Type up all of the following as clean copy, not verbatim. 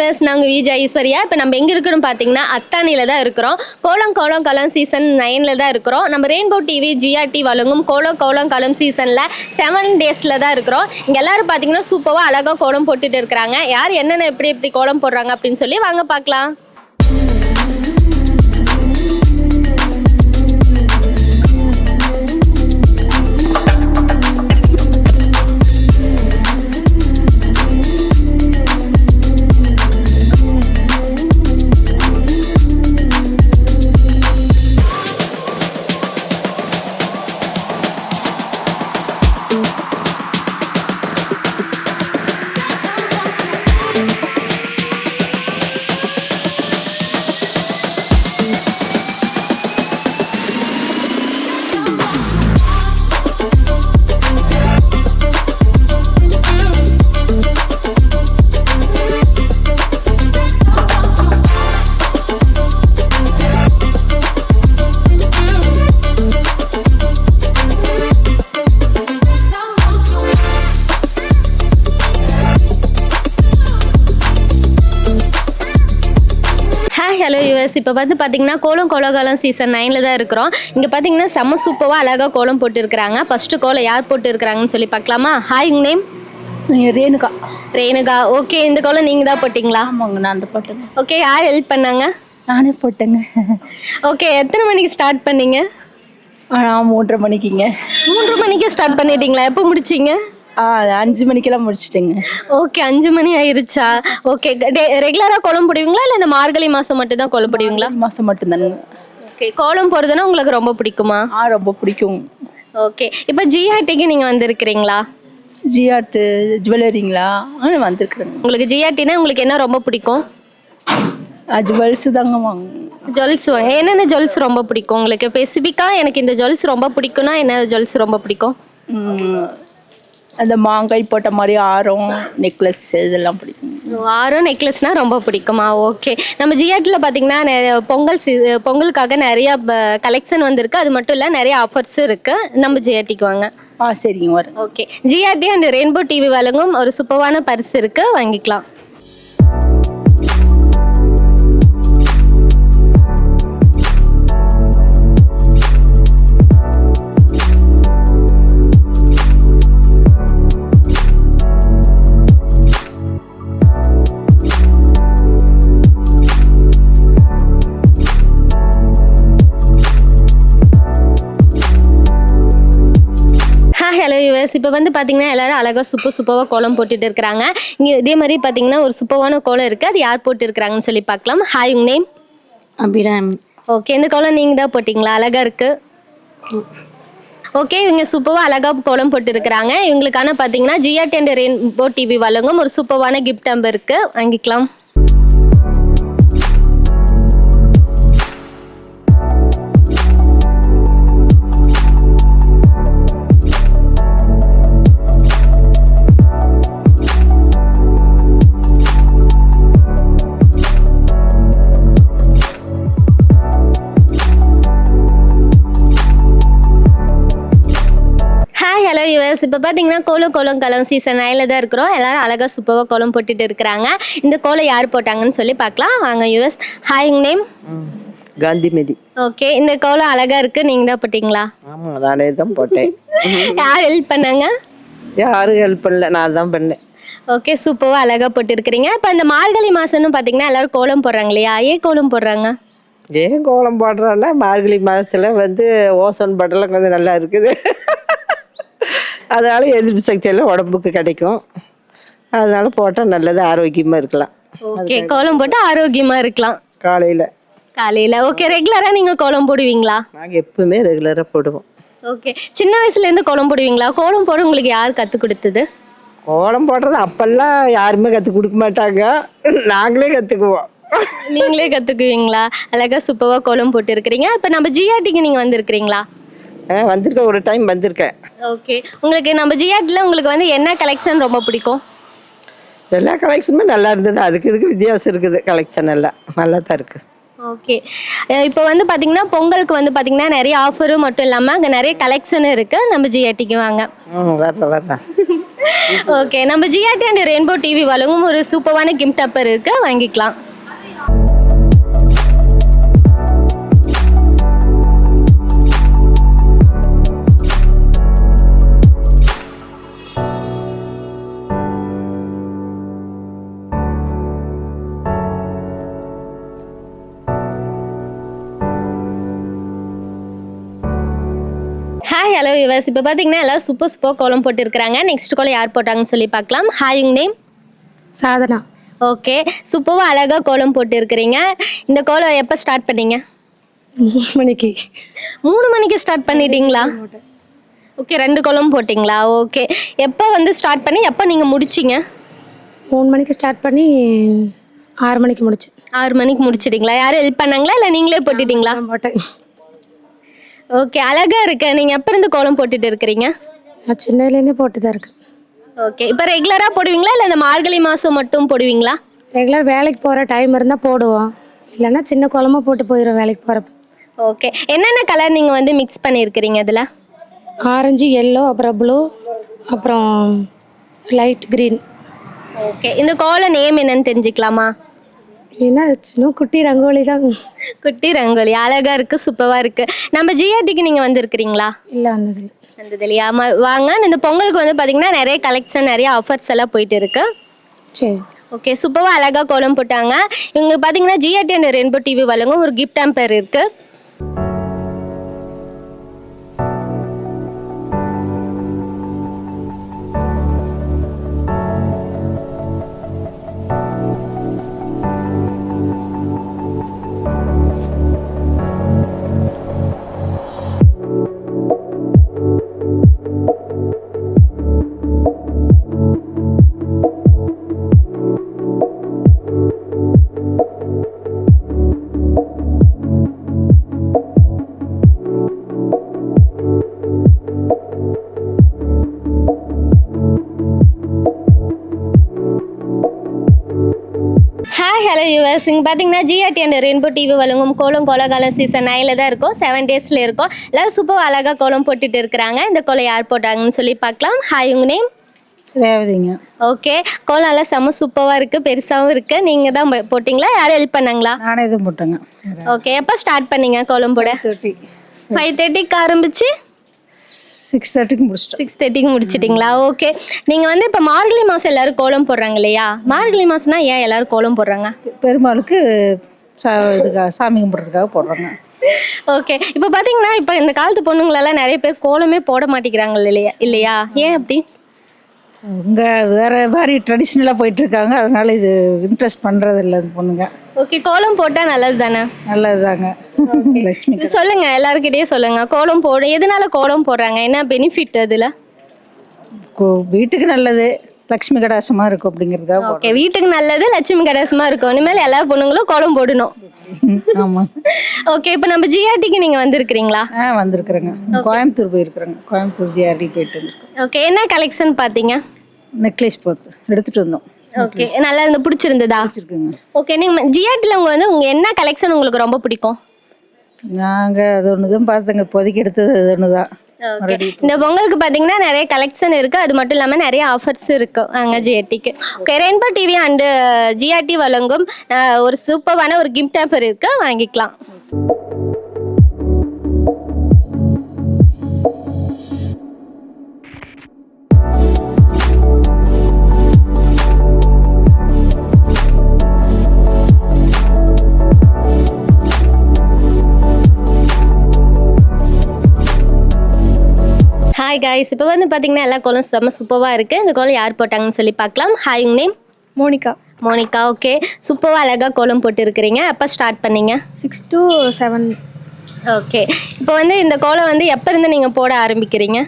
US நாங்கள் விஜய் ஐஸ்வர்யா. இப்போ நம்ம எங்கே இருக்கிறோம் பார்த்தீங்கன்னா அத்தானியில் தான் இருக்கிறோம். கோலம் சீசன் 9ல் தான் இருக்கிறோம். நம்ம ரெயின்போ டிவி ஜிஆர்டி வழங்கும் கோலம் களம் சீசனில் 7 டேஸில் தான் இருக்கிறோம். இங்கே எல்லாரும் பார்த்தீங்கன்னா சூப்பராக அழகாக கோலம் போட்டுட்டு இருக்கிறாங்க. யார் என்னென்ன எப்படி கோலம் போடுறாங்க அப்படின்னு சொல்லி வாங்க பார்க்கலாம். Hello US. இப்போ வந்து பார்த்தீங்கன்னா கோலம் சீசன் 9ல் தான் இருக்கிறோம். இங்கே பார்த்தீங்கன்னா செம்ம சூப்பராக அழகாக கோலம் போட்டுருக்குறாங்க. ஃபஸ்ட்டு கோலம் யார் போட்டுருக்குறாங்கன்னு சொல்லி பார்க்கலாமா? ஹாய், உங்கள் நேம்? ரேணுகா. ஓகே, இந்த கோலம் நீங்கள் தான் போட்டிங்களா? ஆமாங்க, நான் தான் போட்டேங்க. ஓகே, யார் ஹெல்ப் பண்ணாங்க? நானே போட்டேங்க. ஓகே, எத்தனை மணிக்கு ஸ்டார்ட் பண்ணீங்க? 3:30 மணிக்குங்க. 3:30 மணிக்கே ஸ்டார்ட் பண்ணிட்டீங்களா? எப்போ முடிச்சிங்க? 5 மணிக்கெல்லாம் முடிச்சிட்டேங்க. ஓகே, 5 மணி ஆயிருச்சா? ஓகே, ரெகுலராக கோலம் போடுவீங்களா இல்லை இந்த மார்கழி மாதம் மட்டும் தான் கோலம் போடுவீங்களா? மாதம் மட்டும்தானுங்க. ஓகே, கோலம் போடுறதுன்னா உங்களுக்கு ரொம்ப பிடிக்குமா? ரொம்ப பிடிக்கும். ஓகே, இப்போ ஜிஆர்டிக்கு நீங்கள் வந்திருக்கிறீங்களா? ஜிஆர்ட் ஜுவல்லரிங்களா? வந்திருக்குறேங்க. உங்களுக்கு ஜிஆர்டினா உங்களுக்கு என்ன ரொம்ப பிடிக்கும்? ஜுவல்ஸ் தாங்க வாங்க. ஜுவல்ஸ் வாங்க. என்னென்ன ஜுவல்ஸ் ரொம்ப பிடிக்கும் உங்களுக்கு? ஸ்பெசிஃபிக்காக எனக்கு இந்த ஜுவல்ஸ் ரொம்ப பிடிக்கும்னா என்ன ஜுவல்ஸ் ரொம்ப பிடிக்கும்? அந்த மாங்காய் போட்ட மாதிரி ஆரம், நெக்லஸ் இதெல்லாம் பிடிக்கும். ஆரம், நெக்லஸ்னால் ரொம்ப பிடிக்குமா? ஓகே, நம்ம ஜிஆர்டியில் பார்த்தீங்கன்னா பொங்கலுக்காக நிறைய கலெக்ஷன் வந்திருக்கு. அது மட்டும் இல்லை, நிறைய ஆஃபர்ஸ் இருக்குது. நம்ம ஜிஆர்டிக்கு வாங்க. சரிங்க, வரேன். Okay, GRT and rainbow TV வழங்கும் ஒரு சூப்பரான பரிசு இருக்குது, வாங்கிக்கலாம். Hello US. இப்போ வந்து பார்த்தீங்கன்னா எல்லாரும் அழகாக சூப்பராக கோலம் போட்டுட்டு இருக்கிறாங்க. இங்கே இதே மாதிரி பார்த்தீங்கன்னா ஒரு சூப்பரான கோலம் இருக்குது. அது யார் போட்டு இருக்கிறாங்கன்னு சொல்லி பார்க்கலாம். ஹாய், உங்கள் நேம்? அபிராம். ஓகே, இந்த கோலம் நீங்கள் தான் போட்டிங்களா? அழகாக இருக்குது. ஓகே, இவங்க சூப்பராக அழகாக கோலம் போட்டு இருக்கிறாங்க. இவங்களுக்கான பார்த்தீங்கன்னா ஜிஆர்டி அண்ட் ரெயின்போ டிவி வழங்கும் ஒரு சூப்பரான கிஃப்ட் நம்பர் இருக்குது, வாங்கிக்கலாம். Hello US. இப்போ பார்த்தீங்கன்னா கோலம் களம் சீசன் 9ல் தான் இருக்கிறோம். எல்லாரும் அழகாக சூப்பராக கோலம் போட்டுட்டு இருக்கிறாங்க. இந்த கோலம் யார் போட்டாங்கன்னு சொல்லி பார்க்கலாம், வாங்க யூஎஸ். ஹாய், உங்கள் நேம்? காந்திமதி. ஓகே, இந்த கோலம் அழகாக இருக்குது, நீங்கள் தான் போட்டிங்களா? ஆமாம், நானே தான் போட்டேன். யார் ஹெல்ப் பண்ணாங்க? யாரும் ஹெல்ப் பண்ணல, நான் தான் பண்ணேன். ஓகே, சூப்பராக அழகாக போட்டுருக்கிறீங்க. இப்போ இந்த மார்கழி மாதம்னு பார்த்தீங்கன்னா எல்லோரும் கோலம் போடுறாங்க இல்லையா? ஏன் கோலம் போடுறாங்க? ஏன் கோலம் போடுறோன்னா மார்கழி மாதத்தில் ஓசோன் படலாம் கொஞ்சம் நல்லா இருக்குது. அதனால எதிர்ப்பு சக்தியெல்லாம் உடம்புக்கு கிடைக்கும். அதனால போட்டால் நல்லது, ஆரோக்கியமாக இருக்கலாம். ஓகே, கோலம் போட்டால் ஆரோக்கியமாக இருக்கலாம். காலையில் ஓகே. ரெகுலராக நீங்கள் கோலம் போடுவீங்களா? நாங்கள் எப்பவுமே ரெகுலராக போடுவோம். ஓகே, சின்ன வயசுலேருந்து கோலம் போடுவீங்களா? கோலம் போட உங்களுக்கு யார் கற்றுக் கொடுத்தது? கோலம் போடுறது அப்பெல்லாம் யாருமே கற்றுக் கொடுக்க மாட்டாங்க, நாங்களே கற்றுக்குவோம். நீங்களே கற்றுக்குவீங்களா? அழகாக சூப்பராக கோலம் போட்டு இருக்கிறீங்க. இப்போ நம்ம ஜிஆர்டிக்கு நீங்கள் வந்திருக்கிறீங்களா? வந்திருக்கேன், ஒரு டைம் வந்திருக்கேன். ஓகே, உங்களுக்கு நம்ம ஜிஆர்டியில் உங்களுக்கு என்ன கலெக்ஷன் ரொம்ப பிடிக்கும்? எல்லா கலெக்ஷனுமே நல்லா இருந்தது. அதுக்கு இதுக்கு வித்தியாசம் இருக்குது. கலெக்ஷன் எல்லாம் நல்லா தான் இருக்குது. ஓகே, இப்போ பார்த்தீங்கன்னா பொங்கலுக்கு பார்த்தீங்கன்னா நிறைய ஆஃபரும் மட்டும் இல்லாமல் அங்கே நிறைய கலெக்ஷனும் இருக்குது. நம்ம ஜிஆர்டிக்கு வாங்க. வர்றேன். ஓகே, நம்ம ஜிஆர்டி அண்ட் ரெயின்போ டிவி வழங்கும் ஒரு சூப்பரான கிஃப்ட் டப்பர் இருக்கு, வாங்கிக்கலாம். ஹாய் ஹலோ விவர்ஸ், இப்போ பார்த்தீங்கன்னா எல்லாம் சூப்பர் கோலம் போட்டுருக்காங்க. நெக்ஸ்ட் கோலம் யார் போட்டாங்கன்னு சொல்லி பார்க்கலாம். ஹாய், உங்க நேம்? சாதனா. ஓகே, சூப்பராக அழகாக கோலம் போட்டு இருக்கிறீங்க. இந்த கோலம் எப்போ ஸ்டார்ட் பண்ணீங்க? 3 மணிக்கு. 3 மணிக்கு ஸ்டார்ட் பண்ணிட்டீங்களா? ஓகே, 2 கோலம் போட்டிங்களா? ஓகே, எப்போ வந்து ஸ்டார்ட் பண்ணி எப்போ நீங்கள் முடிச்சிங்க? 3 மணிக்கு ஸ்டார்ட் பண்ணி 6 மணிக்கு முடிச்சேன். 6 மணிக்கு முடிச்சிட்டிங்களா? யாரும் ஹெல்ப் பண்ணாங்களா இல்லை நீங்களே போட்டுட்டீங்களா? நான் போட்டேன். ஓகே, அழகாக இருக்கு. நீங்கள் எப்போ இருந்து கோலம் போட்டுட்டு இருக்கிறீங்க? நான் சின்னதுலேருந்தே போட்டு தான் இருக்கேன். ஓகே, இப்போ ரெகுலராக போடுவீங்களா இல்லை இந்த மார்கழி மாதம் மட்டும் போடுவீங்களா? ரெகுலர் வேலைக்கு போகிற டைம் இருந்தால் போடுவோம், இல்லைன்னா சின்ன குழம்பு போட்டு போயிடும் வேலைக்கு போகிறப்ப. ஓகே, என்னென்ன கலர் நீங்கள் வந்து மிக்ஸ் பண்ணியிருக்கிறீங்க இதில்? ஆரஞ்சு, எல்லோ, அப்புறம் ப்ளூ, அப்புறம் லைட் க்ரீன். ஓகே, இந்த கோலம் நேம் என்னன்னு தெரிஞ்சுக்கலாமா? என்ன சின்ன குட்டி ரங்கோலி தான். குட்டி ரங்கோலி அழகாக இருக்குது, சூப்பராக இருக்குது. நம்ம ஜிஆர்டிக்கு நீங்கள் வந்திருக்கிறீங்களா? இல்லை, வந்ததில்லை. வந்தது இல்லையா? வாங்க. இந்த பொங்கலுக்கு வந்து பார்த்தீங்கன்னா நிறைய கலெக்ஷன், நிறைய ஆஃபர்ஸ் எல்லாம் போயிட்டு இருக்கு. சரி. ஓகே, சூப்பராக அழகாக கோலம் போட்டாங்க. இவங்க பார்த்தீங்கன்னா ஜிஆர்டி அண்ட் ரெயின்போ டிவி வழங்கும் ஒரு கிஃப்ட் ஹேம்பர் இருக்குது. ஹாய் ஹலோ யூவர்ஸ், இங்கே பார்த்தீங்கன்னா ஜிஆர்டி அண்ட் ரெயின்போ டிவி வழங்கும் கோலம் கோலகாலம் சீசன் 9 தான் இருக்கும். 7 டேஸில் இருக்கும். எல்லோரும் சூப்பர் அழகாக கோலம் போட்டுட்டு இருக்கிறாங்க. இந்த கோலம் யார் போட்டாங்கன்னு சொல்லி பார்க்கலாம். ஹாய், உங்கள் நேம்? ரேவதிங்க. ஓகே, கோலம் எல்லாம் செம்ம சூப்பராக இருக்குது, பெருசாகவும் இருக்குது. நீங்கள் தான் போட்டிங்களா, யாரும் ஹெல்ப் பண்ணாங்களா? நானே தான் போட்டேங்க. ஓகே, எப்போ ஸ்டார்ட் பண்ணீங்க கோலம் போட? 5:30க்கு ஆரம்பிச்சு 6:30க்கு முடிச்சிட்டோம். 6:30க்கு முடிச்சிட்டிங்களா? ஓகே, நீங்கள் வந்து இப்போ மார்கழி மாதம் எல்லோரும் கோலம் போடுறாங்க இல்லையா? மார்கழி மாதம்னா ஏன் எல்லோரும் கோலம் போடுறாங்க? பெருமாளுக்கு இதுக்காக சாமி கும்பிட்றதுக்காக போடுறாங்க. ஓகே, இப்போ பார்த்தீங்கன்னா இப்போ இந்த காலத்து பொண்ணுங்களெல்லாம் நிறைய பேர் கோலமே போட மாட்டேங்கிறாங்க இல்லையா? ஏன் அப்படி? இங்கே வேறு மாதிரி ட்ரெடிஷ்னலாக போயிட்டுருக்காங்க, அதனால் இது இன்ட்ரெஸ்ட் பண்ணுறது இல்லை இந்த பொண்ணுங்க. ஓகே, கோலம் போட்டால் நல்லது தானே? நல்லது தாங்க. லட்சுமி சொல்லுங்க, எல்லாருக்கிட்டே சொல்லுங்க, கோலம் போட எதனால கோலம் போடுறாங்க, என்ன பெனிஃபிட் அதில்? வீட்டுக்கு நல்லது, லட்சுமி கடாசமாக இருக்கும் அப்படிங்கிறதுக்காக. ஓகே, வீட்டுக்கு நல்லது, லட்சுமி கடாசமாக இருக்கும். இனிமேல் எல்லா பொண்ணுங்களும் கோலம் போடணும். ஆமாம். ஓகே, இப்போ நம்ம ஜிஆர்டிக்கு நீங்கள் வந்திருக்கிறீங்களா? வந்திருக்குறேங்க. கோயம்புத்தூர் போயிருக்கிறேங்க. கோயம்புத்தூர் ஜிஆர்டி போயிட்டு வந்துருக்கோம். ஓகே, என்ன கலெக்ஷன் பார்த்தீங்க? நெக்லஸ் பார்த்து எடுத்துகிட்டு வந்தோம். ஓகே, நல்லா இருந்து பிடிச்சிருந்ததா? பிடிச்சிருக்குங்க. ஓகே, நீங்கள் ஜிஆர்டியில் உங்கள் என்ன கலெக்ஷன் உங்களுக்கு ரொம்ப பிடிக்கும்? நாங்கள் அது ஒன்று தான் பார்த்தோங்க, இப்போதைக்கு எடுத்தது அது ஒன்று தான். ஓகே, இந்த பொங்கலுக்கு பார்த்தீங்கன்னா நிறைய கலெக்ஷன் இருக்குது, அது மட்டும் இல்லாமல் நிறைய ஆஃபர்ஸ் இருக்குது அங்கே ஜிஆர்டிக்கு. Okay, rainbow TV and GRT வழங்கும் ஒரு சூப்பரான ஒரு கிஃப்ட் ஹேம்பர் இருக்குது, வாங்கிக்கலாம். ஹாய் காய்ஸ், இப்போ வந்து பார்த்தீங்கன்னா எல்லா கோலம் செம்ம சூப்பராக இருக்குது. இந்த கோலம் யார் போட்டாங்கன்னு சொல்லி பார்க்கலாம். ஹாய், உங்கள் நேம்? மோனிகா. மோனிகா. ஓகே, சூப்பராக அழகாக கோலம் போட்டு இருக்கிறீங்க. எப்போ ஸ்டார்ட் பண்ணீங்க? 6 to 7. ஓகே, இப்போ வந்து இந்த கோலம் வந்து எப்போ இருந்து நீங்கள் போட ஆரம்பிக்கிறீங்க?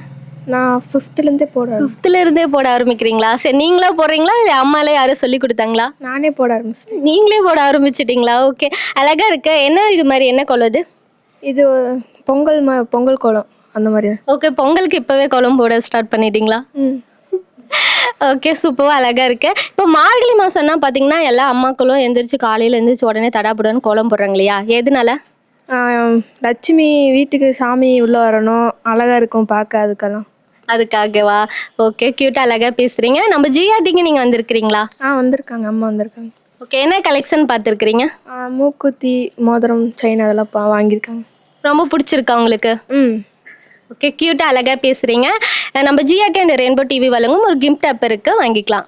நான் 5th போட 5th இருந்தே போட ஆரம்பிக்கிறீங்களா? சரி, நீங்களா போடுறீங்களா இல்லை அம்மால யாரும் சொல்லி கொடுத்தாங்களா? நானே போட ஆரம்பிச்சிட்டேன். நீங்களே போட ஆரம்பிச்சிட்டிங்களா? ஓகே, அழகாக இருக்கு. என்ன இது மாதிரி என்ன கோலம் இது? இது பொங்கல் கோலம் அந்த மாதிரி. ஓகே, பொங்கலுக்கு இப்போவே கோலம் போட ஸ்டார்ட் பண்ணிட்டீங்களா? ஓகே, சூப்பராக அழகாக இருக்கு. இப்போ மார்கழி மாதம்னா பார்த்தீங்கன்னா எல்லா அம்மாக்களும் எந்திரிச்சு காலையில் எந்திரிச்சு உடனே தடாபுடன்னு கோலம் போடுறாங்க இல்லையா? எதனால? லட்சுமி வீட்டுக்கு சாமி உள்ளே வரணும், அழகாக இருக்கும் பார்க்க, அதுக்கெல்லாம். அதுக்காகவா? ஓகே, கியூட்டா அழகா பேசுறீங்க. நம்ம ஜிஆர்டிக்கு நீங்க வந்திருக்கிறீங்களா? வந்திருக்காங்க, அம்மா வந்திருக்காங்க. ஓகே, என்ன கலெக்ஷன் பார்த்துருக்கிறீங்க? மூக்குத்தி, மோதிரம், செயின் அதெல்லாம் வாங்கியிருக்காங்க. ரொம்ப பிடிச்சிருக்கா உங்களுக்கு? ம். ஓகே, கியூட்டா அழகா பேசுறீங்க. நம்ம ஜிஆர்டி அண்ட் ரெயின்போ டிவி வழங்கும் ஒரு கிஃப்ட் ஆப் இருக்கு, வாங்கிக்கலாம்.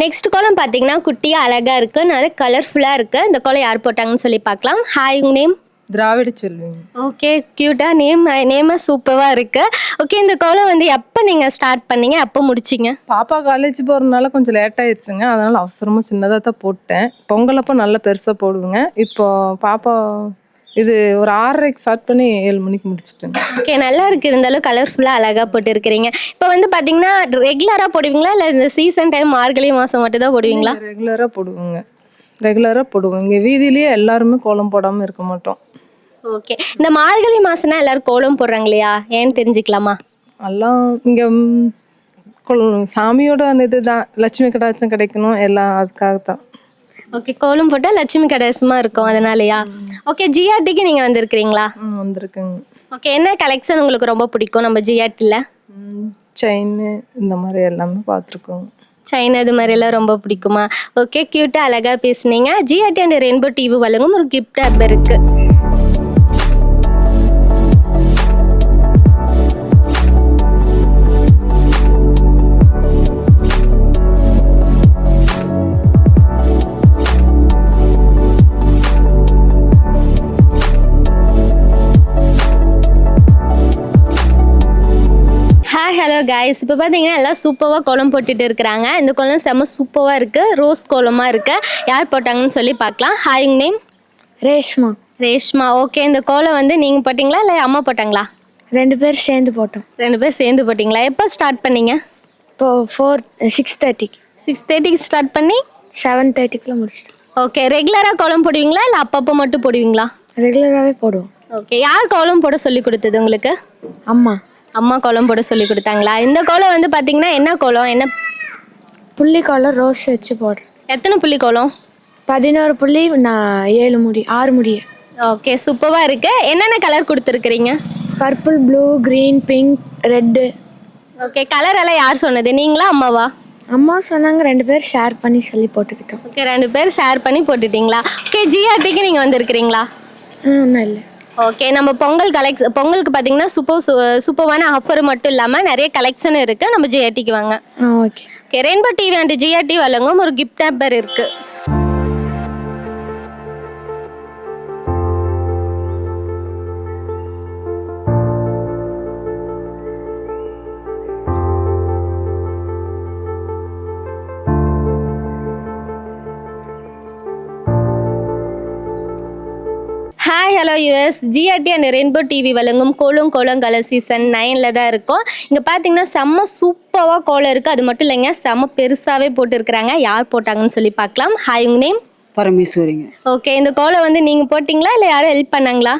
நெக்ஸ்ட் கோலம் பார்த்தீங்கன்னா குட்டியாக அழகாக இருக்குது, நிறைய கலர்ஃபுல்லாக இருக்குது. இந்த கோலம் யார் போட்டாங்கன்னு சொல்லி பார்க்கலாம். ஹாய், உங்கள் நேம்? திராவிட செல்வி. ஓகே, க்யூட்டாக நேமாக சூப்பராக இருக்குது. ஓகே, இந்த கோலம் வந்து எப்போ நீங்கள் ஸ்டார்ட் பண்ணீங்க, எப்போ முடிச்சிங்க? பாப்பா காலேஜ் போகிறதுனால கொஞ்சம் லேட் ஆயிடுச்சுங்க, அதனால் அவசரமாக சின்னதாக தான் போட்டேன். பொங்கலப்போ நல்லா பெருசாக போடுவேங்க. இப்போ பாப்பா இது ஒரு 6:30க்கு ஸ்டார்ட் பண்ணி 7 மணிக்கு முடிச்சிட்டேங்க. ஓகே, நல்லா இருக்குது. இருந்தாலும் கலர்ஃபுல்லாக அழகாக போட்டு இருக்கிறீங்க. இப்போ வந்து பார்த்தீங்கன்னா ரெகுலராக போடுவீங்களா, இல்லை இந்த சீசன் டைம் மார்கழி மாதம் மட்டும் தான் போடுவீங்களா? ரெகுலராக போடுவோங்க, ரெகுலராக போடுவோம். இங்கே வீதியிலேயே எல்லாருமே கோலம் போடாமல் இருக்க மாட்டோம். ஓகே, இந்த மார்கழி மாதம்னா எல்லாரும் கோலம் போடுறாங்க இல்லையா, ஏன்னு தெரிஞ்சுக்கலாமா? எல்லாம் இங்கே சாமியோட அந்த இது தான், லட்சுமி கடாட்சம் கிடைக்கணும் எல்லாம், அதுக்காகத்தான். ஓகே, கோலம் போட்டால் லட்சுமி கடாசமா இருக்கும், அதனாலயா? ஓகே, ஜிஆர்டிக்கு நீங்கள் வந்திருக்கிறீங்களா? வந்திருக்குங்க. ஓகே, என்ன கலெக்ஷன் உங்களுக்கு ரொம்ப பிடிக்கும் நம்ம ஜிஆர்டியில்? செயின் இந்த மாதிரி எல்லாமே பார்த்துருக்கோங்க. செயின் அது மாதிரிலாம் ரொம்ப பிடிக்குமா? ஓகே, க்யூட்டாக அழகாக பேசுனீங்க. ஜிஆர்டி அண்ட் ரெயின்போ டிவி வழங்கும் ஒரு கிஃப்ட் ஆப் இருக்குது. ஹலோ கைஸ், இப்போ பார்த்தீங்கன்னா எல்லாம் சூப்பராக கோலம் போட்டுட்டு இருக்கிறாங்க. இந்த கோலம் செம்ம சூப்பராக இருக்குது, ரோஸ் கோலமாக இருக்குது. யார் போட்டாங்கன்னு சொல்லி பார்க்கலாம். ஹாய், உங்கள் நேம்? ரேஷ்மா. ரேஷ்மா. ஓகே, இந்த கோலம் வந்து நீங்கள் போட்டிங்களா இல்லை அம்மா போட்டாங்களா? 2 பேர் சேர்ந்து போட்டோம். 2 பேர் சேர்ந்து போட்டிங்களா? எப்போ ஸ்டார்ட் பண்ணீங்க? இப்போ 6:30க்கு 6:30க்கு ஸ்டார்ட் பண்ணி 7:30க்குள்ள முடிச்சிட்டோம். ஓகே, ரெகுலராக கோலம் போடுவீங்களா இல்லை அப்பப்போ மட்டும் போடுவீங்களா? ரெகுலராகவே போடுவோம். ஓகே, யார் கோலம் போட சொல்லி கொடுத்தது உங்களுக்கு? அம்மா. அம்மா கோலம் போட சொல்லி கொடுத்தாங்களா? இந்த கோலம் வந்து பார்த்தீங்கன்னா என்ன கோலம், என்ன புள்ளி கோலம் ரோஸ் வச்சு போடுறேன். எத்தனை புள்ளி கோலம்? 11 புள்ளி, நான் 6 முடிய. ஓகே, சூப்பராக இருக்குது. என்னென்ன கலர் கொடுத்துருக்குறீங்க? Purple, blue, green, pink, red. Okay, colour எல்லாம் யார் சொன்னது, நீங்களா அம்மாவா? அம்மா சொன்னாங்க, 2 பேர் ஷேர் பண்ணி சொல்லி போட்டுக்கிட்டோம். ஓகே, 2 பேர் ஷேர் பண்ணி போட்டுட்டீங்களா? ஓகே, ஜிஆர்டிக்கு நீங்கள் வந்திருக்கிறீங்களா? ஒன்றும் இல்லை. ஓகே, நம்ம பொங்கலுக்கு பார்த்தீங்கன்னா சூப்பரான ஆஃபர் மட்டும் இல்லாமல் நிறைய கலெக்ஷன் இருக்குது. நம்ம ஜிஆர்டிக்கு வாங்க. Okay. Okay, rainbow TV and GRT வழங்கும் ஒரு கிஃப்ட் ஆப்பர் இருக்குது. Hi, hello US. GRT and rainbow TV வழங்கும் கோலம் கலர் சீசன் 9ல் தான் இருக்கும். இங்கே பார்த்தீங்கன்னா செம்ம சூப்பராக கோலம் இருக்குது. அது மட்டும் இல்லைங்க, செம்ம பெருசாகவே போட்டுருக்குறாங்க. யார் போட்டாங்கன்னு சொல்லி பார்க்கலாம். ஹாய், உங்கள் நேம்? பரமேஸ்வரிங்க. ஓகே, இந்த கோலம் வந்து நீங்கள் போட்டிங்களா இல்லை யாரும் ஹெல்ப் பண்ணாங்களா?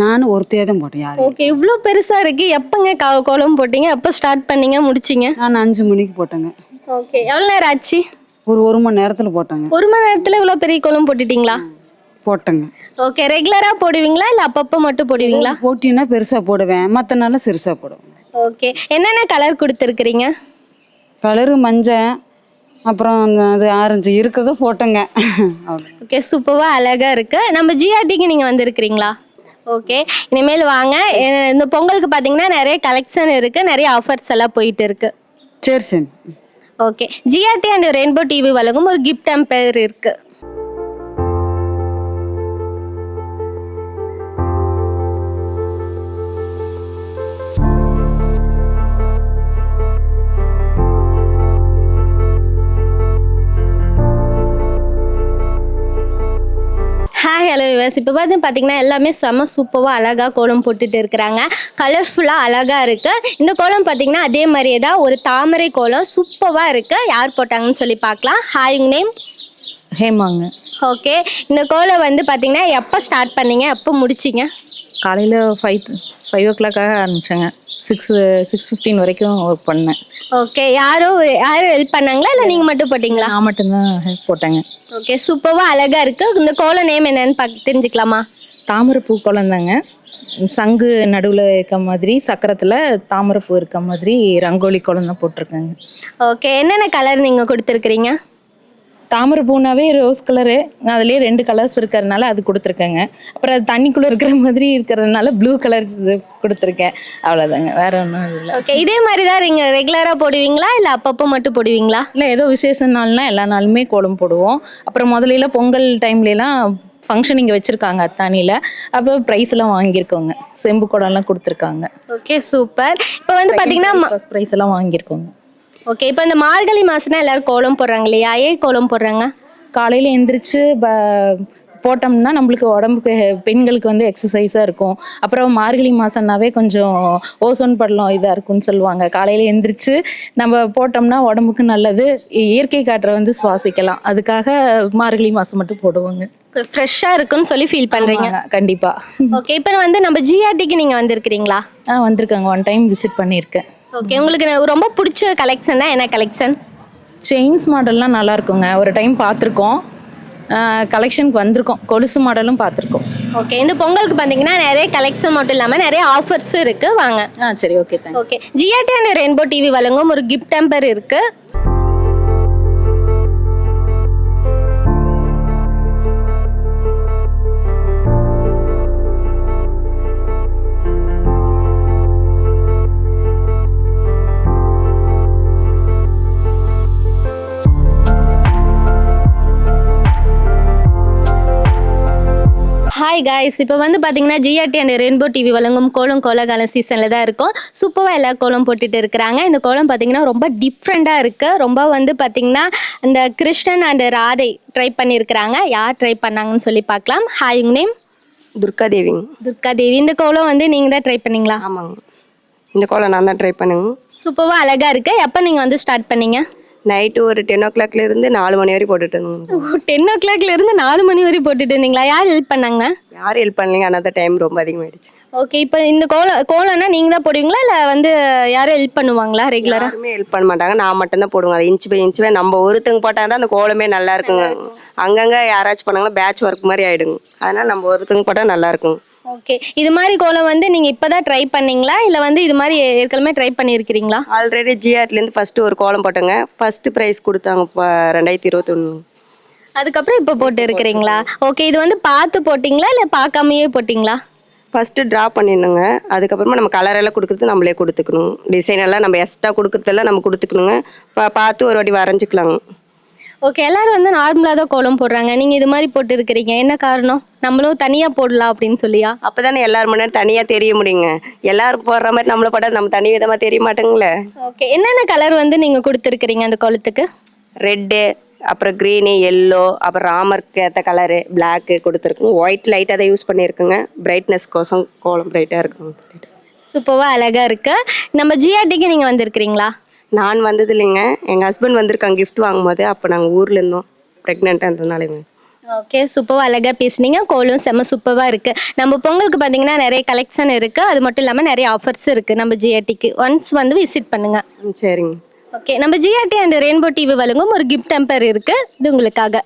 நானும் ஒருத்தையே தான் போட்டேன். யாரும் ஓகே, இவ்வளோ பெருசாக இருக்குது. எப்போங்க கோலம் போட்டிங்க, எப்போ ஸ்டார்ட் பண்ணீங்க, முடிச்சிங்க? நான் 5 மணிக்கு போட்டேங்க. ஓகே, எவ்வளோ நேரம் ஆச்சு? ஒரு 1 மணி நேரத்தில் போட்டேங்க. 1 மணி நேரத்தில் இவ்வளோ பெரிய கோலம் போட்டுட்டிங்களா? போட்டேங்க. ஓகே, ரெகுலரா போடுவீங்களா இல்ல அப்பப்போ மட்டும் போடுவீங்களா? போட்டின்னா பெருசாக போடுவேன், மற்ற நாள் சிறுசாக போடுவேன். ஓகே, என்னென்ன கலர் கொடுத்துருக்குறீங்க? கலரு மஞ்சள், அப்புறம் அது ஆரஞ்சு இருக்கிறத போட்டேங்க. அவ்வளோ. ஓகே, சூப்பராக அழகா இருக்கு. நம்ம ஜிஆர்டிக்கு நீங்க வந்திருக்கிறீங்களா? ஓகே, இனிமேல் வாங்க. இந்த பொங்கலுக்கு பார்த்தீங்கன்னா நிறைய கலெக்ஷன் இருக்கு, நிறைய ஆஃபர்ஸ் எல்லாம் போயிட்டு இருக்கு. சரி. Okay, GRT and rainbow TV வழங்கும் ஒரு கிஃப்ட் டெம்பர் இருக்கு. ஹாய் ஹலோ விவர்ஸ், இப்போ பார்த்தீங்கன்னா எல்லாமே செம்ம சூப்பராக அழகாக கோலம் போட்டுட்டு இருக்கிறாங்க. கலர்ஃபுல்லாக அழகாக இருக்குது. இந்த கோலம் பார்த்தீங்கன்னா அதே மாதிரியே தான் ஒரு தாமரை கோலம் சூப்பராக இருக்குது. யார் போட்டாங்கன்னு சொல்லி பார்க்கலாம். ஹாய், உங்க நேம்? ஹேமாங்க. ஓகே, இந்த கோலம் பார்த்தீங்கன்னா எப்போ ஸ்டார்ட் பண்ணீங்க, எப்போ முடிச்சிங்க? காலையில் 5 o'clock ஆரம்பித்தேங்க. 6:15 வரைக்கும் ஒர்க் பண்ணேன். ஓகே, யாரும் ஹெல்ப் பண்ணாங்களா இல்லை நீங்கள் மட்டும் போட்டிங்களா? நான் மட்டும்தான் ஹெல்ப் போட்டேங்க. ஓகே, சூப்பராக அழகாக இருக்குது. இந்த கோலம் நேம் என்னன்னு தெரிஞ்சுக்கலாமா? தாமரைப்பூ கோலம் தாங்க. சங்கு நடுவில் இருக்க மாதிரி, சக்கரத்தில் தாமரைப்பூ இருக்க மாதிரி ரங்கோலி கோலம் தான் போட்டிருக்கேங்க. ஓகே, என்னென்ன கலர் நீங்கள் கொடுத்துருக்குறீங்க? தாமரை பூனாவே ரோஸ் கலரு, அதுலேயே 2 கலர்ஸ் இருக்கிறதுனால அது கொடுத்துருக்கேங்க. அப்புறம் அது தண்ணிக்குள்ளே இருக்கிற மாதிரி இருக்கிறதுனால ப்ளூ கலர் கொடுத்துருக்கேன். அவ்வளோதாங்க, வேற ஒன்றும் இல்லை. ஓகே, இதே மாதிரி தான் நீங்கள் ரெகுலராக போடுவீங்களா இல்லை அப்பப்போ மட்டும் போடுவீங்களா? இல்லை, ஏதோ விசேஷ நாள்னா எல்லா நாளுமே கோலம் போடுவோம். அப்புறம் முதல்ல பொங்கல் டைம்லலாம் ஃபங்க்ஷன் இங்கே வச்சுருக்காங்க அத்தானியில். அப்போ ப்ரைஸ்லாம் வாங்கியிருக்கோங்க, செம்பு குடம்லாம் கொடுத்துருக்காங்க. Okay, super. இப்போ பார்த்தீங்கன்னா ஃபர்ஸ்ட் ப்ரைஸ் எல்லாம் வாங்கியிருக்கோங்க. ஓகே, இப்போ இந்த மார்கழி மாதம்னா எல்லாரும் கோலம் போடுறாங்க இல்லையா? ஏன் கோலம் போடுறாங்க? காலையில் எழுந்திரிச்சு போட்டோம்னா நம்மளுக்கு உடம்புக்கு பெண்களுக்கு எக்ஸசைஸாக இருக்கும். அப்புறம் மார்கழி மாதம்னாவே கொஞ்சம் ஓசோன் படலம் இதாக இருக்கும்னு சொல்லுவாங்க. காலையில் எழுந்திரிச்சு நம்ம போட்டோம்னா உடம்புக்கு நல்லது, இயற்கை காற்றை சுவாசிக்கலாம். அதுக்காக மார்கழி மாதம் மட்டும் போடுவோங்க. ஃப்ரெஷ்ஷாக இருக்குன்னு சொல்லி ஃபீல் பண்ணுறீங்க? கண்டிப்பாக. ஓகே, இப்போ நம்ம ஜிஆர்டிக்கு நீங்கள் வந்திருக்கிறீங்களா? வந்திருக்காங்க, 1 time விசிட் பண்ணியிருக்கேன். ஓகே, உங்களுக்கு ரொம்ப பிடிச்ச கலெக்ஷன் தான் என்ன கலெக்ஷன்? செயின்ஸ் மாடல்லாம் நல்லா இருக்குங்க. ஒரு டைம் பார்த்துருக்கோம், கலெக்ஷனுக்கு வந்திருக்கோம். கொலுசு மாடலும் பார்த்துருக்கோம். ஓகே, இந்த பொங்கலுக்கு பார்த்தீங்கன்னா நிறைய கலெக்ஷன் மட்டும் இல்லாமல் நிறைய ஆஃபர்ஸும் இருக்குது. வாங்க. சரி, okay, thanks. Okay, GRT and rainbow TV வழங்கும் ஒரு கிஃப்ட் டெம்பர் இருக்குது. ஹாய் காய்ஸ், இப்போ பார்த்தீங்கன்னா ஜிஆர்டி அண்ட் ரெயின்போ டிவி வழங்கும் கோலம் கோலகாலம் சீசனில் தான் இருக்கும். சூப்பராக எல்லா கோலம் போட்டுட்டு இருக்கிறாங்க. இந்த கோலம் பார்த்தீங்கன்னா ரொம்ப டிஃப்ரெண்ட்டாக இருக்குது. ரொம்ப பார்த்தீங்கன்னா இந்த கிருஷ்ணன் அண்ட் ராதை ட்ரை பண்ணியிருக்கிறாங்க. யார் ட்ரை பண்ணாங்கன்னு சொல்லி பார்க்கலாம். ஹாய், உங்க நேம்? துர்காதேவிங்க. துர்காதேவி. இந்த கோலம் நீங்கள் தான் ட்ரை பண்ணீங்களா? ஆமாங்க, இந்த கோலம் நான் தான் ட்ரை பண்ணுங்க. சூப்பராக அழகாக இருக்குது. எப்போ நீங்கள் ஸ்டார்ட் பண்ணீங்க? நைட்டு ஒரு 10 o'clock இருந்து 4 மணி வரைக்கும் போட்டுட்டு இருந்தோம். 10 o'clock இருந்து 4 மணி வரை போட்டுட்டு இருந்தீங்களா? யார் ஹெல்ப் பண்ணாங்க? யாரும் ஹெல்ப் பண்ணலைங்க, ஆனால் டைம் ரொம்ப அதிகமாகிடுச்சு. ஓகே, இப்போ இந்த கோலம்னா நீங்கள் தான் போடுவீங்களா இல்லை யாரும் ஹெல்ப் பண்ணுவாங்களா ரெகுலராக? யாருமே ஹெல்ப் பண்ண மாட்டாங்க, நான் மட்டும்தான் போடுவேன். அது இன்ச்சு பை இன்ச்சுவே நம்ம ஒருத்தங்க போட்டால் தான் அந்த கோலமே நல்லா இருக்குங்க. அங்கங்கே யாராச்சும் பண்ணாங்கன்னா பேட்ச் ஒர்க் மாதிரி ஆகிடுங்க. அதனால் நம்ம ஒருத்தங்க போட்டால் நல்லா இருக்கும். ஓகே, இது மாதிரி கோலம் நீங்கள் இப்போ தான் ட்ரை பண்ணீங்களா இல்லை இது மாதிரி ஏற்கனவே ட்ரை பண்ணியிருக்கிறீங்களா? ஆல்ரெடி ஜிஆர்டிலேருந்து ஃபஸ்ட்டு ஒரு கோலம் போட்டோங்க. ஃபஸ்ட்டு ப்ரைஸ் கொடுத்தாங்க 2021. அதுக்கப்புறம் இப்போ போட்டு இருக்கிறீங்களா? ஓகே, இது பார்த்து போட்டிங்களா இல்லை பார்க்காமையே போட்டிங்களா? ஃபஸ்ட்டு ட்ரா பண்ணிடணுங்க. அதுக்கப்புறமா நம்ம கலரெல்லாம் கொடுக்குறது நம்மளே கொடுத்துக்கணும். டிசைன் எல்லாம் நம்ம எக்ஸ்ட்ரா கொடுக்குறதெல்லாம் நம்ம கொடுத்துக்கணுங்க. பார்த்து ஒரு வாட்டி வரைஞ்சிக்கலாங்க. ஓகே, எல்லாரும் நார்மலாக தான் கோலம் போடுறாங்க, நீங்கள் இது மாதிரி போட்டு இருக்கிறீங்க, என்ன காரணம்? நம்மளும் தனியாக போடலாம் அப்படின்னு சொல்லியா? அப்போ தானே எல்லாரும் முன்னாடி தனியாக தெரிய முடியுங்க. எல்லாரும் போடுற மாதிரி நம்மளை போட்டால் நம்ம தனி விதமாக தெரிய மாட்டோங்களே. ஓகே, என்னென்ன கலர் நீங்கள் கொடுத்துருக்கிறீங்க அந்த கோலத்துக்கு? ரெட்டு, அப்புறம் க்ரீனு, எல்லோ, அப்புறம் ராமருக்கு ஏற்ற கலரு பிளாக்கு கொடுத்துருக்குங்க. ஒயிட் லைட்டாக தான் யூஸ் பண்ணியிருக்குங்க, பிரைட்னஸ் கோசம் கோலம் பிரைட்டாக இருக்குங்க. சூப்பராக அழகாக இருக்குது. நம்ம ஜிஆர்டிக்கு நீங்கள் வந்திருக்கிறீங்களா? நான் வந்தது இல்லைங்க, எங்கள் ஹஸ்பண்ட் வந்திருக்காங்க கிஃப்ட் வாங்கும்போது. அப்போ நாங்கள் ஊரில் இருந்தோம், ப்ரெக்னெண்ட்டாக இருந்ததுனாலேங்க. ஓகே, சூப்பராக அழகாக பேசுனீங்க. கோலும் செம்ம சூப்பராக இருக்குது. நம்ம பொங்கலுக்கு பார்த்தீங்கன்னா நிறைய கலெக்ஷன் இருக்குது, அது மட்டும் இல்லாமல் நிறைய ஆஃபர்ஸ் இருக்குது நம்ம ஜிஆர்டிக்கு. ஒன்ஸ் விசிட் பண்ணுங்கள். சரிங்க. ஓகே, நம்ம ஜிஆர்டி அண்ட் ரெயின்போ டிவி வழங்கும் ஒரு கிஃப்ட் டெம்பர் இருக்குது, இது உங்களுக்காக.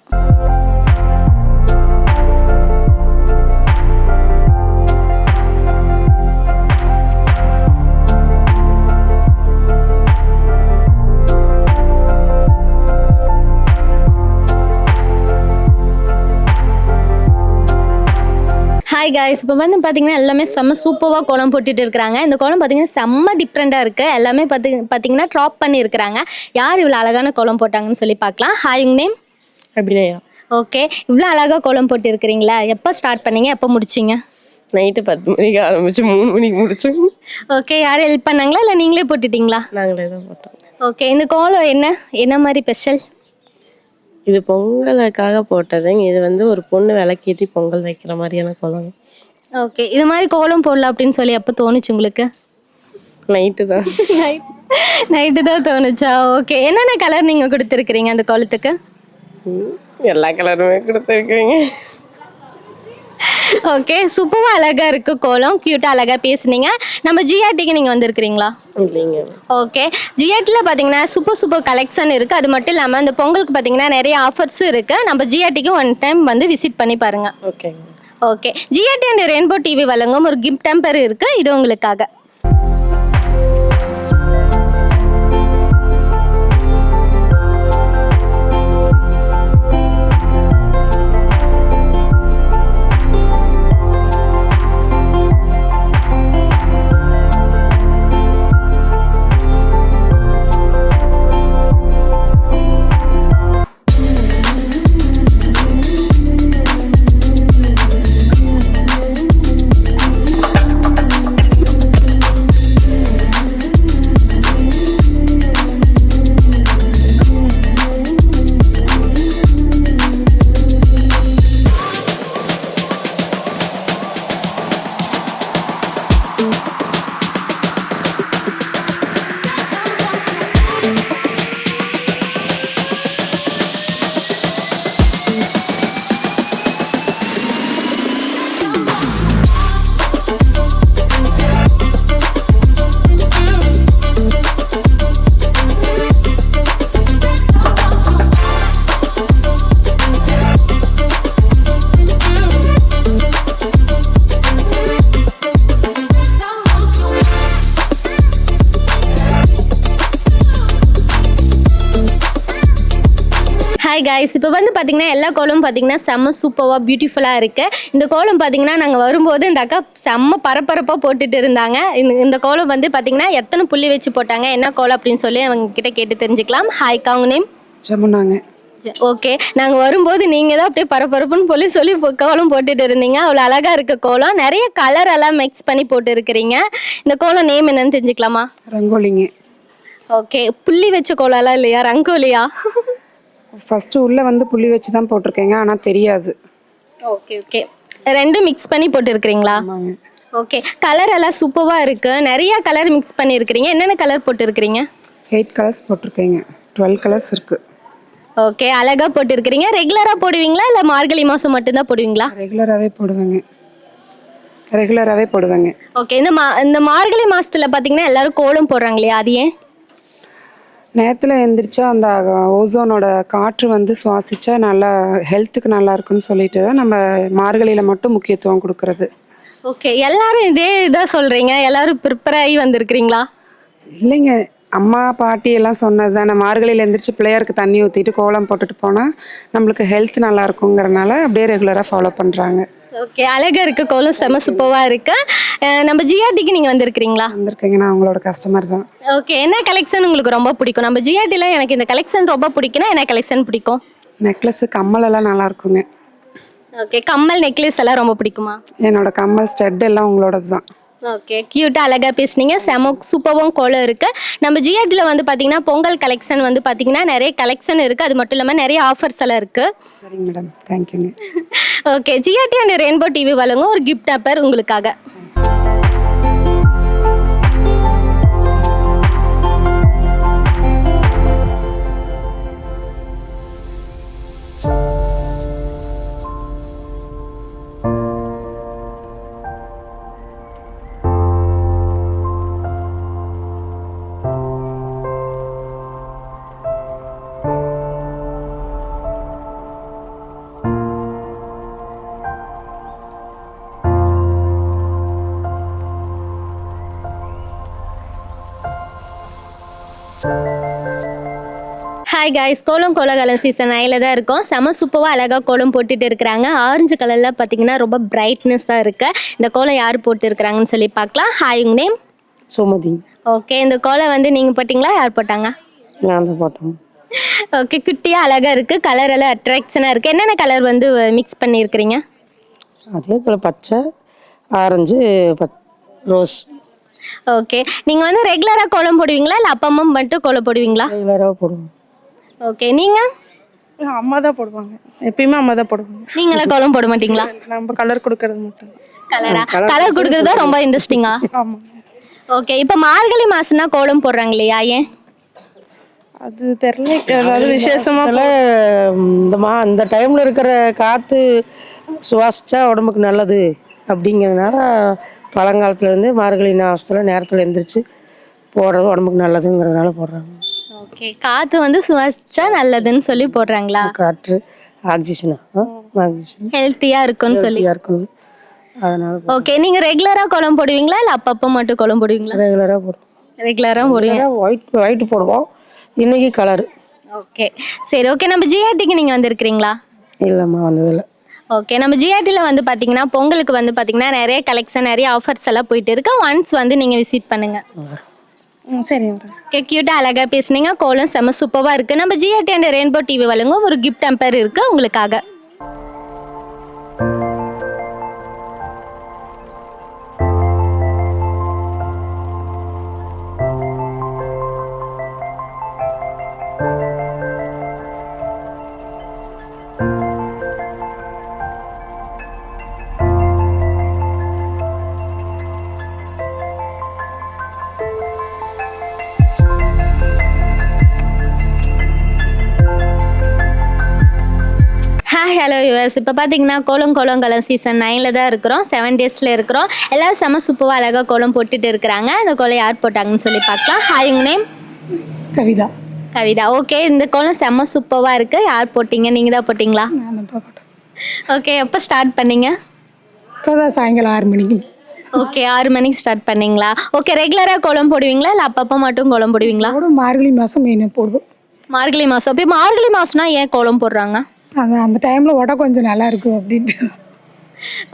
ஹாய் காய்ஸ், இப்போ வந்து பார்த்தீங்கன்னா எல்லாமே செம்ம சூப்பராக கோலம் போட்டுட்டு இருக்கிறாங்க. இந்த கோலம் பார்த்தீங்கன்னா செம்ம டிஃப்ரெண்ட்டாக இருக்குது. எல்லாமே பார்த்தீங்கன்னா ட்ராப் பண்ணியிருக்கிறாங்க. யார் இவ்வளோ அழகான கோலம் போட்டாங்கன்னு சொல்லி பார்க்கலாம். ஹாய், உங்க நேம்? அப்படியா? ஓகே, இவ்வளோ அழகாக கோலம் போட்டு இருக்கிறீங்களா? எப்போ ஸ்டார்ட் பண்ணீங்க, எப்போ முடிச்சிங்க? நைட்டு 10 மணிக்கு ஆரம்பிச்சு 3 மணிக்கு முடிச்சோம். ஓகே, யாரும் ஹெல்ப் பண்ணாங்களா இல்லை நீங்களே போட்டுட்டீங்களா? நாங்களே தான் போட்டோம். ஓகே, இந்த கோலம் என்ன மாதிரி ஸ்பெஷல்? இது பொங்கலுக்காக போட்டதுங்க. இது வந்து ஒரு பொண்ணு விளக்கேற்றி பொங்கல் வைக்கிற மாதிரியான கோலம். ஓகே, இது மாதிரி கோலம் போடலாம் அப்படின்னு சொல்லி எப்போ தோணுச்சு உங்களுக்கு? நைட்டு தான். நைட்டு தான் தோணுச்சா? ஓகே, என்னென்ன கலர் நீங்கள் கொடுத்துருக்குறீங்க அந்த கோலத்துக்கு? எல்லா கலருமே கொடுத்துருக்கீங்க. ஓகே, சூப்பராக அழகாக இருக்குது கோலம், க்யூட்டாக அழகாக பேசுனீங்க. நம்ம ஜிஆர்டிக்கு நீங்கள் வந்திருக்கிறீங்களா? இல்லைங்க. ஓகே, ஜிஆர்டியில் பார்த்தீங்கன்னா சூப்பர் கலெக்ஷன் இருக்குது. அது மட்டும் இல்லாமல் இந்த பொங்கலுக்கு பார்த்தீங்கன்னா நிறைய ஆஃபர்ஸும் இருக்குது. நம்ம ஜிஆர்டிக்கு ஒன் டைம் வந்து விசிட் பண்ணி பாருங்கள். ஓகேங்க. Okay, GRT and rainbow TV வழங்கும் ஒரு கிஃப்ட் டெம்பர் இருக்குது, இது உங்களுக்காக. ஹாய் காய்ஸ், இப்போ வந்து பார்த்தீங்கன்னா எல்லா கோலமும் பார்த்தீங்கன்னா செம்ம சூப்பராக பியூட்டிஃபுல்லாக இருக்குது. இந்த கோலம் பார்த்தீங்கன்னா நாங்கள் வரும்போது இந்த அக்கா செம்ம பரபரப்பாக போட்டுட்டு இருந்தாங்க. இந்த கோலம் வந்து பார்த்தீங்கன்னா எத்தனை புள்ளி வச்சு போட்டாங்க, என்ன கோலம் அப்படின்னு சொல்லி அவங்க கிட்ட கேட்டு தெரிஞ்சுக்கலாம். ஹாய்க்கா, உங்க நேம்? ஜமுனாங்க. ஓகே, நாங்கள் வரும்போது நீங்கள் தான் அப்படியே பரபரப்புன்னு சொல்லி கோலம் போட்டுட்டு இருந்தீங்க. அவ்வளோ அழகாக இருக்க கோலம், நிறைய கலர் எல்லாம் மிக்ஸ் பண்ணி போட்டு இருக்கிறீங்க. இந்த கோலம் நேம் என்னன்னு தெரிஞ்சுக்கலாமா? ரங்கோலிங்க. ஓகே, புள்ளி வச்ச கோலம்லாம் இல்லையா, ரங்கோலியா? ஃபஸ்ட்டு உள்ளே வந்து புள்ளி வச்சு தான் போட்டிருக்கேங்க, ஆனால் தெரியாது. ஓகே ஓகே, ரெண்டும் மிக்ஸ் பண்ணி போட்டுருக்கிறீங்களா? ஆமாங்க. ஓகே, கலர் எல்லாம் சூப்பராக இருக்குது, நிறையா கலர் மிக்ஸ் பண்ணியிருக்கிறீங்க. என்னென்ன கலர் போட்டுருக்கிறீங்க? 8 கலர்ஸ் போட்டிருக்கேங்க, 12 கலர்ஸ் இருக்குது. ஓகே, அழகாக போட்டுருக்கிறீங்க. ரெகுலராக போடுவீங்களா இல்லை மார்கழி மாதம் மட்டும்தான் போடுவீங்களா? ரெகுலராகவே போடுவேங்க. ஓகே, இந்த மார்கழி மாதத்தில் பார்த்தீங்கன்னா எல்லோரும் கோலம் போடுறாங்க இல்லையா, அது ஏன்? நேரத்தில் எழுந்திரிச்சா அந்த ஓசோனோட காற்று வந்து சுவாசித்தா நல்லா ஹெல்த்துக்கு நல்லா இருக்குன்னு சொல்லிட்டு தான் நம்ம மார்கழியில் மட்டும் முக்கியத்துவம் கொடுக்கறது. ஓகே, எல்லாரும் இதே இதாக சொல்கிறீங்க, எல்லாரும் ப்ரிப்பேர் ஆகி வந்திருக்கிறீங்களா? இல்லைங்க, அம்மா பாட்டி எல்லாம் சொன்னது தான். நம்ம மார்கழியில் எழுந்திரிச்சு பிள்ளையாருக்கு தண்ணி ஊற்றிட்டு கோலம் போட்டுட்டு போனால் நம்மளுக்கு ஹெல்த் நல்லா இருக்குங்கிறனால அப்படியே ரெகுலராக ஃபாலோ பண்ணுறாங்க. ஓகே, அழகாக இருக்குது கோலம், செம சூப்பராக இருக்குது. நம்ம ஜிஆர்டிக்கு நீங்கள் வந்திருக்கிறீங்களா? வந்திருக்கேங்க, நான் உங்களோட கஸ்டமர் தான். ஓகே, என்ன கலெக்ஷன் உங்களுக்கு ரொம்ப பிடிக்கும்? நம்ம ஜிஆர்டியில் எனக்கு இந்த கலெக்ஷன் ரொம்ப பிடிக்கும்னா என்ன கலெக்ஷன் பிடிக்கும்? நெக்லஸ்ஸு, கம்மல் எல்லாம் நல்லா இருக்குங்க. ஓகே, கம்மல் நெக்லஸ் எல்லாம் ரொம்ப பிடிக்குமா? என்னோட கம்மல் ஸ்டட் எல்லாம் உங்களோடது தான். ஓகே, க்யூட்டாக அழகாக பேசுனீங்க, செம சூப்பரும் கோலம் இருக்குது. நம்ம ஜிஆர்டியில் வந்து பார்த்தீங்கன்னா பொங்கல் கலெக்ஷன் வந்து பார்த்தீங்கன்னா நிறைய கலெக்ஷன் இருக்குது, அது மட்டும் இல்லாமல் நிறைய ஆஃபர்ஸ் எல்லாம் இருக்குது. சரிங்க மேடம், தேங்க்யூங்க. Okay, GRT and rainbow TV வழங்கும் ஒரு கிஃப்ட் டெம்பர் உங்களுக்காக. ஹாய் காய்ஸ், கோலம் கோலகலம் சீசன் 9ல தான் இருக்கோம். செம சூப்பராக அழகாக கோலம் போட்டுட்டு இருக்கிறாங்க. ஆரஞ்சு கலரில் பார்த்தீங்கன்னா ரொம்ப பிரைட்னஸாக இருக்கு. இந்த கோலம் யார் போட்டு இருக்கிறாங்கன்னு சொல்லி பார்க்கலாம். ஹாய், உங்க நேம்? சுமதி. ஓகே, இந்த கோலம் வந்து நீங்கள் போட்டிங்களா, யார் போட்டாங்க? நான் தான் போட்டேன். ஓகே, குட்டியாக அழகாக இருக்குது, கலர் எல்லாம் அட்ராக்ஷனாக இருக்குது. என்னென்ன கலர் வந்து மிக்ஸ் பண்ணியிருக்கிறீங்க? அதே போல் பச்சை, ஆரஞ்சு, ரோஸ். ஓகே, நீங்கள் வந்து ரெகுலராக கோலம் போடுவீங்களா இல்லை அப்பா மட்டும் கோலம் போடுவீங்களா? ரெகுலராக போடுவோம். ஓகே, நீங்கள்? அம்மா தான் போடுவாங்க, எப்பயுமே அம்மா தான் போடுவாங்க. நீங்களே கோலம் போட மாட்டீங்களா? நம்ம கலர் கொடுக்கறது மட்டும். கலர் கொடுக்கறது தான் ரொம்ப இன்ட்ரெஸ்டிங்கா? ஆமாம். ஓகே, இப்போ மார்கழி மாசம்னா கோலம் போடுறாங்க இல்லையா, ஏன்? அது தெரியல, அதாவது விசேஷமாக இந்த டைமில் இருக்கிற காற்று சுவாசிச்சா உடம்புக்கு நல்லது அப்படிங்கிறதுனால பழங்காலத்துலேருந்து மார்கழி மாதத்தில் நேரத்தில் எழுந்திரிச்சு போடுறது உடம்புக்கு நல்லதுங்கிறதுனால போடுறாங்க. ஓகே, காற்று வந்து சுவாசிச்சா நல்லதுன்னு சொல்லி போடுறாங்களா? காற்று ஆக்சிஜன் ஹெல்த்தியாக இருக்குன்னு சொல்லி. இருக்கும் அதனால. ஓகே, நீங்கள் ரெகுலராக கோலம் போடுவீங்களா இல்லை அப்பப்போ மட்டும் கோலம் போடுவீங்களா? ரெகுலராக போடுவோம். ரெகுலராக போடுவீங்க. ஒயிட் போடுவோம், இன்னைக்கு கலர். ஓகே, சரி. ஓகே, நம்ம ஜிஆர்டிக்கு நீங்கள் வந்திருக்கிறீங்களா? இல்லைம்மா, வந்ததில்லை. ஓகே, நம்ம ஜிஆர்டியில் வந்து பார்த்தீங்கன்னா பொங்கலுக்கு வந்து பார்த்தீங்கன்னா நிறைய கலெக்ஷன், நிறைய ஆஃபர்ஸ் எல்லாம் போயிட்டு இருக்கு. ஒன்ஸ் வந்து நீங்கள் விசிட் பண்ணுங்க. சரி. ஓகே, க்யூட்டாக அழகாக பேசுனீங்க. கோலம் செம சூப்பராக இருக்குது. நம்ம ஜிஆர்டி அண்ட் ரெயின்போ டிவி வழங்கும் ஒரு கிஃப்ட் டெம்பர் இருக்குது உங்களுக்காக. ஹலோ யூஎஸ், இப்போ பார்த்தீங்கன்னா கோலம் கோலங்கலம் சீசன் 9ல தான் இருக்கிறோம். 7 டேஸில் இருக்கிறோம். எல்லோரும் செம சூப்பராக அழகாக கோலம் போட்டுட்டு இருக்கிறாங்க. அந்த கோலம் யார் போட்டாங்கன்னு சொல்லி பார்க்கலாம். ஹாய், உங்க நேம்? கவிதா. கவிதா. ஓகே, இந்த கோலம் செம சூப்பராக இருக்குது. யார் போட்டிங்க? நீங்கள் தான் போட்டிங்களா? ஓகே, எப்போ ஸ்டார்ட் பண்ணீங்க? இப்போதான் சாயங்காலம் 6 மணிக்கு. ஓகே, 6 மணிக்கு ஸ்டார்ட் பண்ணீங்களா? ஓகே, ரெகுலராக கோலம் போடுவீங்களா இல்லை அப்பப்போ மட்டும் கோலம் போடுவீங்களா? மார்கழி மாதம் மெயினாக போடுவோம். மார்கழி மாதம். இப்போ மார்கழி மாதம்னா ஏன் கோலம் போடுறாங்க? அந்த டைமில் ஓட கொஞ்சம் நல்லா இருக்கும் அப்படின்ட்டு.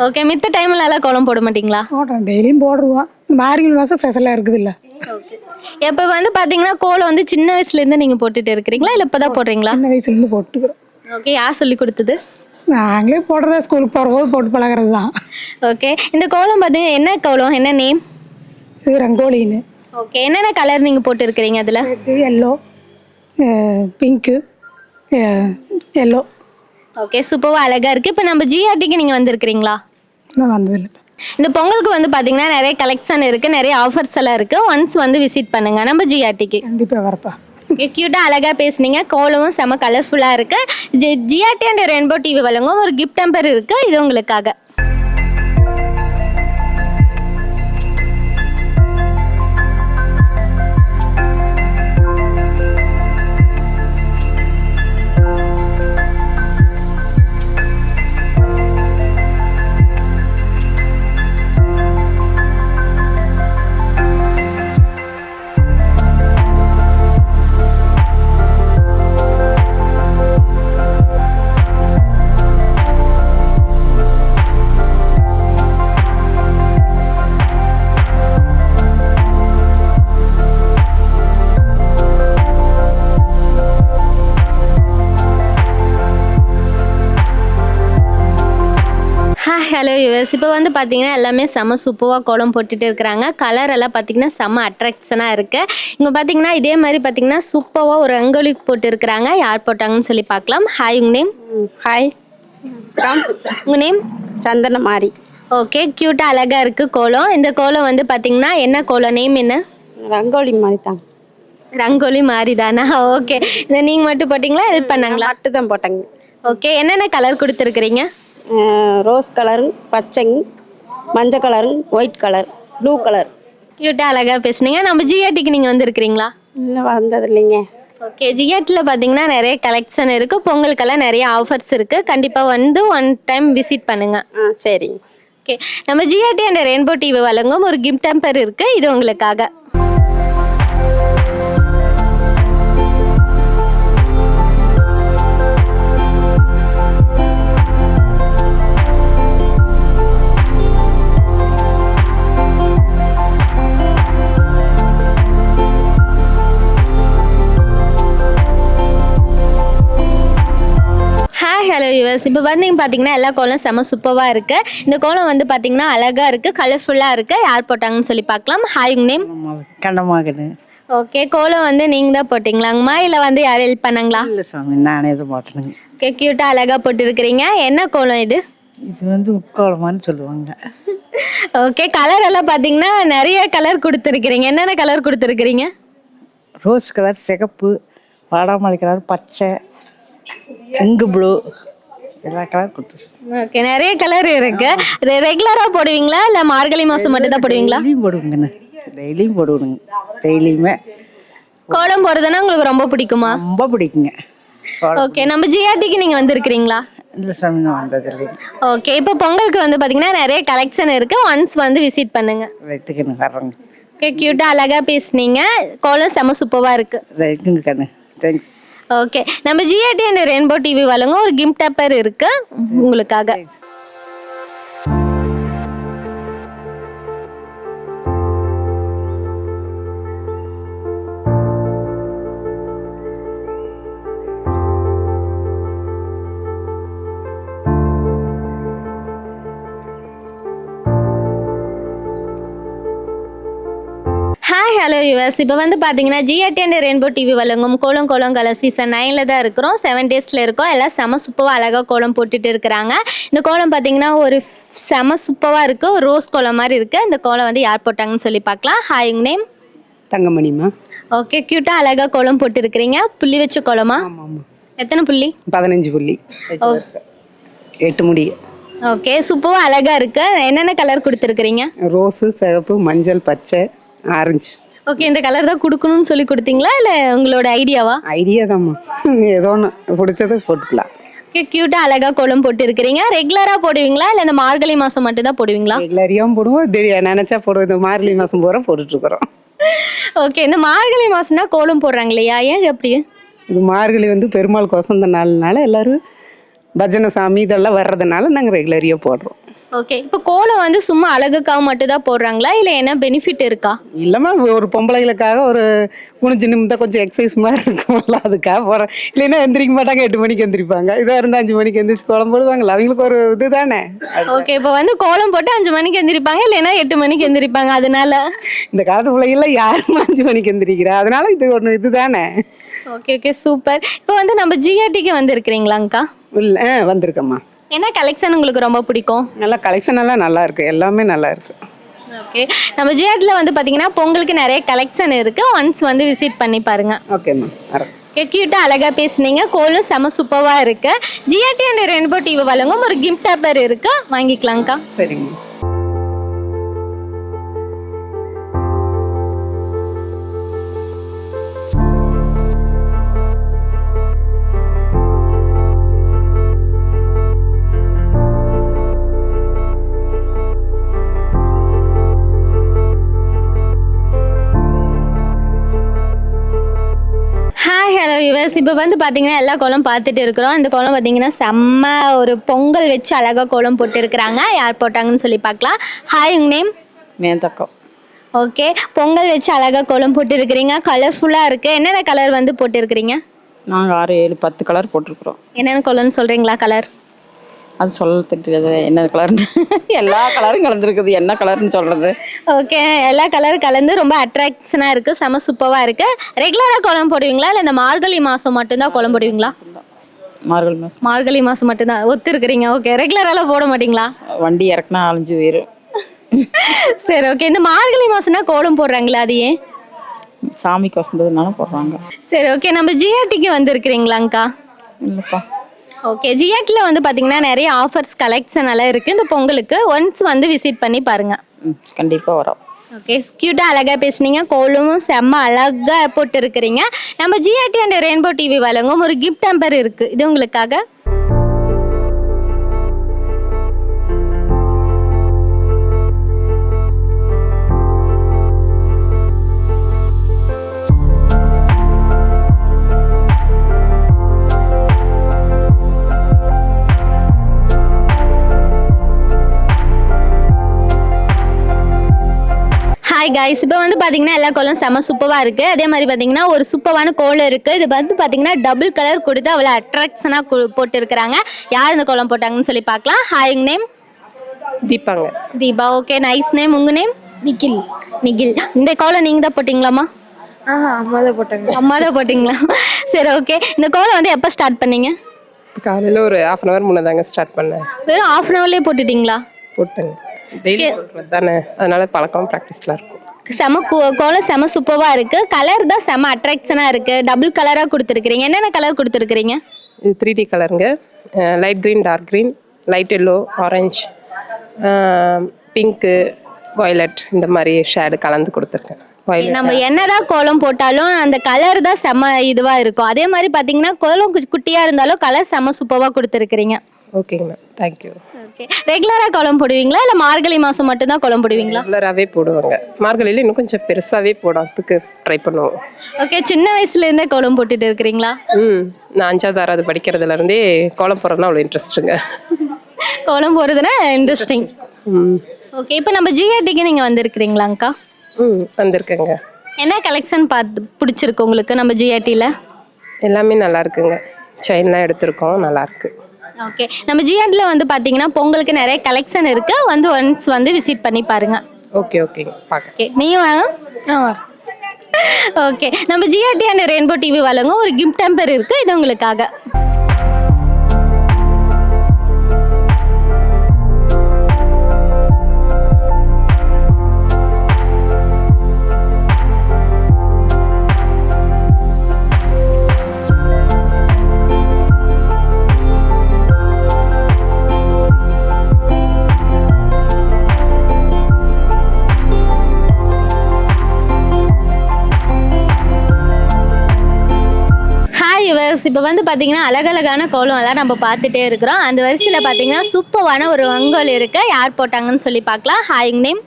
ஓகே, மித்த டைமில் எல்லாம் கோலம் போட மாட்டிங்களா? போடுறோம், டெய்லியும் போடுவோம். மார்கழி மாதம் ஸ்பெஷலாக இருக்குது இல்லை. ஓகே, இப்போ வந்து பார்த்தீங்கன்னா கோலம் வந்து சின்ன வயசுலேருந்து நீங்கள் போட்டுட்டு இருக்கிறீங்களா இல்லை இப்போ தான் போடுறீங்களா? சின்ன வயசுலேருந்து போட்டுக்கிறோம். ஓகே, யார் சொல்லி கொடுத்தது? நாங்களே போடுறதா, ஸ்கூலுக்கு போகிறபோது போட்டு பழகிறது தான். ஓகே, இந்த கோலம் பார்த்தீங்கன்னா என்ன கோலம், என்ன நேம்? இது ரங்கோலின்னு. ஓகே, என்னென்ன கலர் நீங்கள் போட்டு இருக்கிறீங்க அதில்? Red, yellow, pink, yellow. Okay, சூப்பராக அழகாக இருக்குது. இப்போ நம்ம ஜிஆர்டிக்கு நீங்கள் வந்திருக்கிறீங்களா? இன்னும் வந்ததில்லை. இந்த பொங்கலுக்கு வந்து பார்த்தீங்கன்னா நிறைய கலெக்ஷன் இருக்குது, நிறைய ஆஃபர்ஸ் எல்லாம் இருக்குது. ஒன்ஸ் வந்து விசிட் பண்ணுங்கள் நம்ம ஜிஆர்டிக்கு. கண்டிப்பாக வரப்பா. க்யூட்டாக அழகாக பேசுனீங்க. கோலமும் செம கலர்ஃபுல்லாக இருக்குது. ஜிஆர்டி அண்ட் ரெயின்போ டிவி வழங்கும் ஒரு கிஃப்ட் டெம்பர் இருக்குது, இது உங்களுக்காக. ஹலோ யூஎஸ், இப்போ வந்து பார்த்தீங்கன்னா எல்லாமே செம சூப்பராக கோலம் போட்டுட்டு இருக்கிறாங்க. கலர் எல்லாம் பார்த்தீங்கன்னா செம அட்ராக்ஷனாக இருக்குது. இங்கே பார்த்தீங்கன்னா இதே மாதிரி பார்த்தீங்கன்னா சூப்பராக ஒரு ரங்கோலி போட்டு இருக்கிறாங்க. யார் போட்டாங்கன்னு சொல்லி பார்க்கலாம். ஹாய், உங்க நேம்? ஹாய், உங்கள் நேம்? சந்தனமாரி. ஓகே, க்யூட்டாக அழகாக இருக்குது கோலம். இந்த கோலம் வந்து பார்த்தீங்கன்னா என்ன கோலம், நேம் என்ன? ரங்கோலி மாதிரி தான். ரங்கோலி மாதிரி தானா? ஓகே, இதை நீங்கள் மட்டும் போட்டிங்களா, ஹெல்ப் பண்ணாங்களா? மட்டும் தான் போட்டாங்க. ஓகே, என்னென்ன கலர் கொடுத்துருக்குறீங்க? ரோஸ் கலரு, பச்சைங்க, மஞ்சள் colour, white colour, blue colour. க்யூட்டாக அழகாக பேசுனீங்க. நம்ம ஜிஆர்டிக்கு நீங்கள் வந்திருக்கிறீங்களா? இன்னும் வந்தது இல்லைங்க. ஓகே, ஜிஆர்டியில் பார்த்தீங்கன்னா நிறைய கலெக்ஷன் இருக்குது. பொங்கலுக்கெல்லாம் நிறைய ஆஃபர்ஸ் இருக்குது. கண்டிப்பாக வந்து ஒன் டைம் விசிட் பண்ணுங்கள். சரிங்க. ஓகே, நம்ம ஜிஆர்டி அண்ட் ரெயின்போ டிவி வழங்கும் ஒரு கிஃப்ட் டெம்பர் இருக்குது, இது உங்களுக்காக. ஹலோ யூஎஸ் இப்போ வந்து பார்த்தீங்கன்னா எல்லா கோலம் செம சூப்பராக இருக்குது. இந்த கோலம் வந்து பார்த்தீங்கன்னா அழகாக இருக்குது, கலர்ஃபுல்லாக இருக்குது. யார் போட்டாங்கன்னு சொல்லி பார்க்கலாம். ஹாய் உங்க நேம்? கண்டமாகுது. ஓகே, கோலம் வந்து நீங்கள் தான் போட்டிங்களாங்கம்மா இல்லை வந்து யாரும் ஹெல்ப் பண்ணாங்களா? இல்லை சாமி, நானே எதுவும் போட்டேனுங்க. ஓகே, க்யூட்டாக அழகாக போட்டுருக்கிறீங்க. என்ன கோலம் இது? இது வந்து முக்கோலமான்னு சொல்லுவாங்க. ஓகே, கலர் எல்லாம் பார்த்தீங்கன்னா நிறைய கலர் கொடுத்துருக்கிறீங்க. என்னென்ன கலர் கொடுத்துருக்கிறீங்க? ரோஸ் கலர், சிகப்பு, வாடாமல்லி கலர், பச்சை, பிங்கு ப்ளூ, எல்லா கலர் கொடுத்து. ஓகே, நிறைய கலர் இருக்கு. ரெகுலராக போடுவீங்களா இல்லை மார்கழி மாதம் மட்டும் தான் போடுவீங்களா? டெய்லியும் போடுவேங்கண்ணே, டெய்லியும் போடுவேனுங்க. டெய்லியுமே கோலம் போடுறதுன்னா உங்களுக்கு ரொம்ப பிடிக்குமா? ரொம்ப பிடிக்குங்க. ஓகே, நம்ம ஜிஆர்டிக்கு நீங்கள் வந்திருக்கிறீங்களா? இல்லை சாமி, நான் வந்தது இல்லைங்க. ஓகே, இப்போ பொங்கலுக்கு வந்து பார்த்தீங்கன்னா நிறைய கலெக்ஷன் இருக்குது. ஒன்ஸ் வந்து விசிட் பண்ணுங்க. ரைட்டுக்குன்னு வர்றேங்க. ஓகே, க்யூட்டாக அழகாக பேசுனீங்க. கோலம் செம சூப்பராக இருக்குது. ரைட்டுங்க கண்ணு, தேங்க்ஸ். ஓகே, நம்ம ஜிஆர்டி அண்ட் ரெயின்போ டிவி வழங்கும் ஒரு கிஃப்ட் டப்பர் இருக்கு உங்களுக்காக. ஹாய் ஹலோ யூஎஸ் இப்போ வந்து பார்த்தீங்கன்னா ஜிஆர்டி அண்ட் ரெயின்போ டிவி வழங்கும் கோலம் கோலம் கலர் சீசன் 9ல் தான் இருக்கிறோம். 7 டேஸில் இருக்கோம். எல்லாம் செம சூப்பராக அழகாக கோலம் போட்டுட்டு இருக்கிறாங்க. இந்த கோலம் பார்த்தீங்கன்னா ஒரு செம சூப்பராக இருக்குது. ஒரு ரோஸ் கோலம் மாதிரி இருக்குது. இந்த கோலம் வந்து யார் போட்டாங்கன்னு சொல்லி பார்க்கலாம். ஹாய் உங்க நேம்? தங்கமணிமா. ஓகே, க்யூட்டாக அழகாக கோலம் போட்டுருக்கிறீங்க. புள்ளி வச்ச கோலமா? ஆமாம். எத்தனை புள்ளி? 15 புள்ளி, 8 முடி. ஓகே, சூப்பராக அழகாக இருக்குது. என்னென்ன கலர் கொடுத்துருக்குறீங்க? ரோஸு, சிகப்பு, மஞ்சள், பச்சை, ஆரஞ்சு. ஓகே, இந்த கலர் தான் கொடுக்கணும்னு சொல்லி கொடுத்தீங்களா இல்லை உங்களோட ஐடியாவா? ஐடியா தான்மா, ஏதோ ஒன்று பிடிச்சதை போட்டுக்கலாம். ஓகே, க்யூட்டாக அழகாக கோலம் போட்டு இருக்கிறீங்க. ரெகுலராக போடுவீங்களா இல்லை இந்த மார்கழி மாதம் மட்டும் தான் போடுவீங்களா? ரெகுலரியாகவும் போடுவோம், நினச்சா போடுவோம். இந்த மார்கழி மாதம் பூரா போட்டுட்ருக்குறோம். ஓகே, இந்த மார்கழி மாதம்னா கோலம் போடுறாங்க இல்லையா? ஏன் அப்படி? இது மார்கழி வந்து பெருமாள் கோசந்த நாள்னால எல்லோரும் பஜனை சாமி இதெல்லாம் வர்றதுனால நாங்கள் ரெகுலரியாக போடுறோம். ஓகே, இப்போ கோலம் வந்து சும்மா அழகுக்காக மட்டும் தான் போடுறாங்களா இல்லை என்ன பெனிஃபிட் இருக்கா? இல்லைம்மா, ஒரு பொம்பளைகளுக்காக ஒரு குனிஞ்சு நிமிந்தா கொஞ்சம் எக்ஸசைஸ் மாதிரி இருக்கும்ல, அதுக்காக போகிறேன். இல்லைன்னா எந்திரிக்க மாட்டாங்க, 8 மணிக்கு எந்திரிப்பாங்க. இதாக இருந்தால் 5 மணிக்கு எந்திரிச்சு கோலம் போடுவாங்களா, அவங்களுக்கு ஒரு இது தானே. ஓகே, இப்போ வந்து கோலம் போட்டு 5 மணிக்கு எந்திரிப்பாங்க, இல்லைன்னா 8 மணிக்கு எந்திரிப்பாங்க. அதனால இந்த காலத்து பிள்ளைகள்லாம் யாரும் 5 மணிக்கு எந்திரிக்கிறா, அதனால இது ஒன்று இது தானே. Okay okay, super. இப்போ வந்து நம்ம ஜிஆர்டிக்கு வந்திருக்கிறீங்களாங்க்கா? இல்லை, வந்திருக்கம்மா. என்ன கலெக்ஷன் உங்களுக்கு ரொம்ப பிடிக்கும்? நல்லா கலெக்ஷன் எல்லாம் நல்லா இருக்கு, எல்லாமே நல்லா இருக்கு. ஓகே, நம்ம ஜிஆர்டியில் வந்து பார்த்தீங்கன்னா பொங்கலுக்கு நிறைய கலெக்ஷன் இருக்குது. ஒன்ஸ் வந்து விசிட் பண்ணி பாருங்க. ஓகேம்மா, வரேன். க்யூட்டாக அழகாக பேசுனீங்க. கோலும் செம சூப்பராக இருக்கு. ஜிஆர்டி அண்ட் ரெயின்போ டிவி வழங்கும் ஒரு கிஃப்ட் டப்பர் இருக்கு, வாங்கிக்கலாங்க்கா. சரிங்க. ஹாய் ஹலோ யுவர்ஸ், இப்போ வந்து பார்த்தீங்கன்னா எல்லா கோலம் பார்த்துட்டு இருக்கிறோம். இந்த கோலம் பார்த்தீங்கன்னா செம்ம ஒரு பொங்கல் வச்சு அழகாக கோலம் போட்டு இருக்கிறாங்க. யார் போட்டாங்கன்னு சொல்லி பார்க்கலாம். ஹாய் உங்க நேம்? மேந்தக்கம். ஓகே, பொங்கல் வச்சு அழகாக கோலம் போட்டு இருக்கிறீங்க. கலர்ஃபுல்லாக இருக்குது. என்னென்ன கலர் வந்து போட்டு இருக்கிறீங்க? நாங்கள் 6, 7, 10 கலர் போட்டிருக்கிறோம். என்னென்ன கோலம்னு சொல்கிறீங்களா? கலர் அது சொல்ல தெரியாது என்ன கலர்னு. எல்லா கலரும் கலந்துருக்குது, என்ன கலர்னு சொல்கிறது. ஓகே, எல்லா கலரும் கலந்து ரொம்ப அட்ராக்ஷனாக இருக்குது, செம சூப்பராக இருக்குது. ரெகுலராக கோலம் போடுவீங்களா இல்லை இந்த மார்கழி மாதம் மட்டும்தான் கோலம் போடுவீங்களா? மார்கழி மாதம். மார்கழி மாதம் மட்டும்தான் ஒத்துருக்குறீங்க. ஓகே, ரெகுலராலாம் போட மாட்டிங்களா? வண்டி இறக்குனா அழிஞ்சு போயிடும். சரி, ஓகே. இந்த மார்கழி மாதம்னா கோலம் போடுறாங்களா, அது ஏன்? சாமிக்கு வசந்ததுனால போடுறாங்க. சரி, ஓகே. நம்ம ஜிஆர்டிக்கு வந்திருக்கிறீங்களாங்க்கா? இல்லைப்பா. ஓகே, ஜிஆர்டியில் வந்து பார்த்தீங்கன்னா நிறைய ஆஃபர்ஸ் கலெக்ஷன் எல்லாம் இருக்குது. இந்த பொங்கலுக்கு ஒன்ஸ் வந்து விசிட் பண்ணி பாருங்கள். கண்டிப்பாக வரோம். ஓகே, க்யூட்டாக அழகாக பேசுனீங்க. கோலமும் செம்ம அழகாக போட்டு இருக்கிறீங்க. நம்ம ஜிஆர்டி அண்ட் ரெயின்போ டிவி வழங்கும் ஒரு கிஃப்ட் டம்பர் இருக்குது, இது உங்களுக்காக. ஹாய் கைஸ், இப்போ வந்து பார்த்தீங்கன்னா எல்லா கோலம் செம சூப்பராக இருக்குது. அதே மாதிரி பார்த்தீங்கன்னா ஒரு சூப்பரான கோலம் இருக்குது. இது வந்து பார்த்தீங்கன்னா டபுள் கலர் கொடுத்து அவ்வளோ அட்ராக்ஷனாக போட்டு இருக்கிறாங்க. யார் இந்த கோலம் போட்டாங்கன்னு சொல்லி பார்க்கலாம். ஹாய், உங்கள் நேம்? தீபாங்க. தீபா. Okay, nice name. உங்கள் நேம்? நிக்கில். நிகில். இந்த கோலம் நீங்கள் தான் போட்டிங்களாம்மா? அம்மா தான் போட்டாங்க. அம்மா தான் போட்டிங்களா? சரி, ஓகே. இந்த கோலம் வந்து எப்போ ஸ்டார்ட் பண்ணீங்க? காலையில் ஒரு 1/2 hour முன்னதாங்க ஸ்டார்ட் பண்ணேன். வெறும் 1/2 hourலேயே போட்டுட்டிங்களா? போட்டேங்க. டெய்லி போடுறது தானே, அதனால பழக்கம் ப்ராக்டிஸில் இருக்கும். செம கோலம் செம சூப்பராக இருக்குது. கலர் தான் செம அட்ராக்ஷனாக இருக்குது. டபுள் கலராக கொடுத்துருக்குறீங்க. என்னென்ன கலர் கொடுத்துருக்குறீங்க? இது 3D கலருங்க. Light green, dark green, light yellow, orange, pink, violet, இந்த மாதிரி ஷேடு கலந்து கொடுத்துருக்கேன். நம்ம என்னதான் கோலம் போட்டாலும் அந்த கலர் தான் செம இதுவாக இருக்கும். அதே மாதிரி பார்த்தீங்கன்னா கோலம் குட்டியாக இருந்தாலும் கலர் செம சூப்பராக கொடுத்துருக்குறீங்க. ஓகேங்க மேம், தேங்க்யூ. ஓகே, ரெகுலராக கோலம் போடுவீங்களா இல்லை மார்கழி மாதம் மட்டும்தான் கோலம் போடுவீங்களா? ரெகுலராகவே போடுவாங்க. மார்கழியில் இன்னும் கொஞ்சம் பெருசாகவே போடுறதுக்கு ட்ரை பண்ணுவோம். ஓகே, சின்ன வயசுலேருந்தே கோலம் போட்டுட்டு இருக்கிறீங்களா? நான் 5வது 6வது படிக்கிறதுலேருந்தே கோலம் போடுறதுனா அவ்வளோ இன்ட்ரெஸ்ட்டுங்க. கோலம் போடுறதுனா இன்ட்ரெஸ்டிங். ஓகே, இப்போ நம்ம ஜிஆர்டிக்கு நீங்கள் வந்திருக்கிறீங்களாங்க்கா? வந்திருக்கேங்க. என்ன கலெக்ஷன் பார்த்து பிடிச்சிருக்கு உங்களுக்கு நம்ம ஜிஆர்டியில்? எல்லாமே நல்லா இருக்குங்க. செயின்லாம் எடுத்திருக்கோம், நல்லா இருக்கு. ஓகே, நம்ம ஜிஆர்டியில் வந்து பார்த்தீங்கன்னா பொங்கலுக்கு நிறைய கலெக்ஷன் இருக்குது. வந்து ஒன்ஸ் வந்து விசிட் பண்ணி பாருங்க. ஓகேங்க, பார்க்க. ஓகே, நீயும் வாங்க. ஓகே, நம்ம ஜிஆர்டி அண்ட் ரெயின்போ டிவி வழங்கும் ஒரு கிஃப்ட் டெம்பர் இருக்குது. இது உங்களுக்காக. இப்போ வந்து பார்த்தீங்கன்னா அழகழகான கோலம் எல்லாம் நம்ம பார்த்துட்டே இருக்கிறோம். அந்த வரிசையில் பார்த்தீங்கன்னா சூப்பரான ஒரு ரங்கோலி இருக்கு. யார் போட்டாங்கன்னு சொல்லி பார்க்கலாம். Hi, name?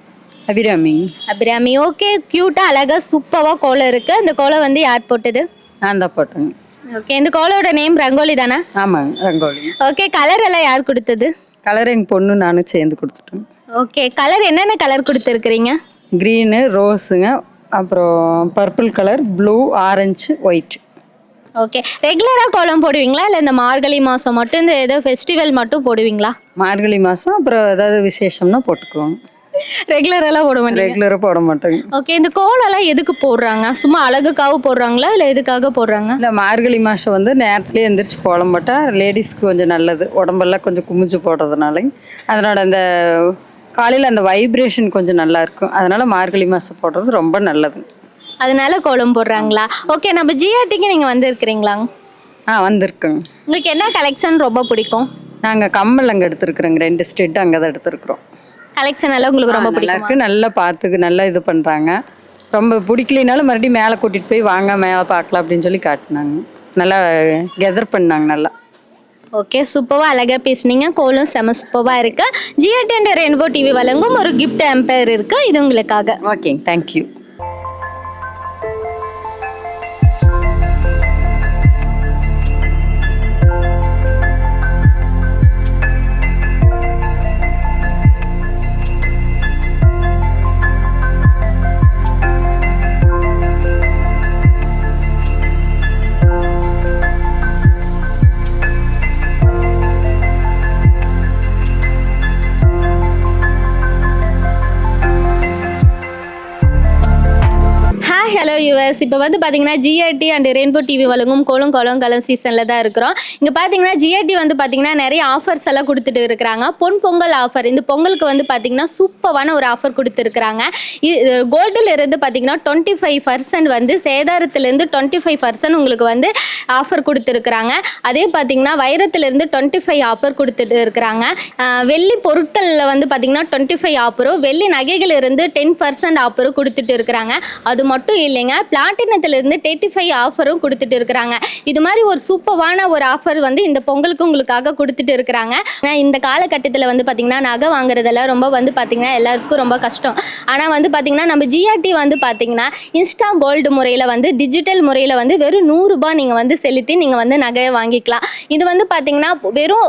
Abirami. Abirami. Okay, க்யூட்டாக அழகாக சூப்பராக கோலம் இருக்கு. இந்த கோலம் வந்து யார் போட்டது? நான் தான் போட்டேங்க. ஓகே, இந்த கோலோட நேம் ரங்கோலி தானே? ஆமாங்க, ரங்கோலி. ஓகே, கலர் எல்லாம் யார் கொடுத்தது? கலர் எங்கள் பொண்ணு நானும் சேர்ந்து கொடுத்துட்டோம். ஓகே, கலர் என்னென்ன கலர் கொடுத்துருக்குறீங்க? க்ரீனு, ரோஸுங்க, அப்புறம் purple colour, blue, orange, white. Okay, ரெகுலராக கோலம் போடுவீங்களா இல்லை இந்த மார்கழி மாதம் மட்டும் இந்த ஏதோ ஃபெஸ்டிவல் மட்டும் போடுவீங்களா? மார்கழி மாதம் அப்புறம் ஏதாவது விசேஷம்னா போட்டுக்குவோம். ரெகுலரெல்லாம் போட மாட்டேங்க. ரெகுலராக போட மாட்டோங்க. ஓகே, இந்த கோலம்லாம் எதுக்கு போடுறாங்க? சும்மா அழகுக்காக போடுறாங்களா இல்லை எதுக்காக போடுறாங்க? இல்லை, மார்கழி மாதம் வந்து நேரத்துலேயே எந்திரிச்சு கோலம் போட்டால் லேடிஸ்க்கு கொஞ்சம் நல்லது. உடம்பெல்லாம் கொஞ்சம் குமிஞ்சு போடுறதுனால அதனோட அந்த காலையில் அந்த வைப்ரேஷன் கொஞ்சம் நல்லா இருக்கும். அதனால் மார்கழி மாதம் போடுறது ரொம்ப நல்லது. அதனால கோலம் போடுறாங்களா? ஓகே, நம்ம ஜிஆர்டிக்கு நீங்கள் வந்திருக்கிறீங்களா? வந்திருக்குங்க. உங்களுக்கு என்ன கலெக்ஷன் ரொம்ப பிடிக்கும்? நாங்கள் கம்மல் அங்கே எடுத்துருக்குறோங்க. 2 ஸ்டெட் அங்கே தான் எடுத்துருக்குறோம். கலெக்ஷன் எல்லாம் உங்களுக்கு ரொம்ப பிடிக்கும்? நல்லா பார்த்துக்கு நல்லா இது பண்ணுறாங்க. ரொம்ப பிடிக்கலினாலும் மறுபடியும் மேலே கூட்டிகிட்டு போய் வாங்க மேலே பார்க்கலாம் அப்படின்னு சொல்லி காட்டினாங்க. நல்லா கெதர் பண்ணாங்க நல்லா. ஓகே, சூப்பராக அழகாக பேசுனீங்க. கோலம் செம சூப்பராக இருக்கு. ஜிஆர்டி அண்ட் ரெயின்போ டிவி வழங்கும் ஒரு கிஃப்ட் எம்பையர் இருக்கு. இது உங்களுக்காக. Okay, thank you. ஹலோ யூஎஸ், இப்போ வந்து பார்த்தீங்கன்னா ஜிஆர்டி அண்ட் ரெயின்போ டிவி வழங்கும் கோலம் கலம் சீசனில் தான் இருக்கிறோம். இங்கே பார்த்தீங்கன்னா ஜிஆர்டி வந்து பார்த்தீங்கன்னா நிறைய ஆஃபர்ஸ் எல்லாம் கொடுத்துட்டு இருக்கிறாங்க. பொங்கல் ஆஃபர். இந்த பொங்கலுக்கு வந்து பார்த்தீங்கன்னா சூப்பரான ஒரு ஆஃபர் கொடுத்துருக்குறாங்க. கோல்டில் இருந்து பார்த்தீங்கன்னா 25% வந்து சேதாரத்துலேருந்து 25% உங்களுக்கு வந்து ஆஃபர் கொடுத்துருக்குறாங்க. அதே பார்த்தீங்கன்னா வைரத்துலேருந்து 25 ஆஃபர் கொடுத்துட்டு இருக்கிறாங்க. வெள்ளி பொருட்களில் வந்து பார்த்தீங்கன்னா 25 ஆஃபரும், வெள்ளி நகைகள் இருந்து 10% ஆஃபரும் கொடுத்துட்டு இருக்கிறாங்க. அது மட்டும் இல்லைங்க, பிளாட்டினத்திலிருந்து 35 ஆஃபரும் கொடுத்துட்டு இருக்கிறாங்க. இது மாதிரி ஒரு சூப்பரான ஒரு ஆஃபர் வந்து இந்த பொங்கலுக்கு உங்களுக்காக கொடுத்துட்டு இருக்கிறாங்க. இந்த காலகட்டத்தில் வந்து பார்த்திங்கன்னா நகை வாங்குறதெல்லாம் ரொம்ப வந்து பார்த்திங்கன்னா எல்லாருக்கும் ரொம்ப கஷ்டம். ஆனால் வந்து பார்த்திங்கன்னா நம்ம ஜிஆர்டி வந்து பார்த்திங்கன்னா இன்ஸ்டா கோல்டு முறையில் வந்து டிஜிட்டல் முறையில் வந்து வெறும் 100 ரூபாய் நீங்கள் வந்து செலுத்தி நீங்கள் வந்து நகையை வாங்கிக்கலாம். இது வந்து பார்த்திங்கன்னா வெறும்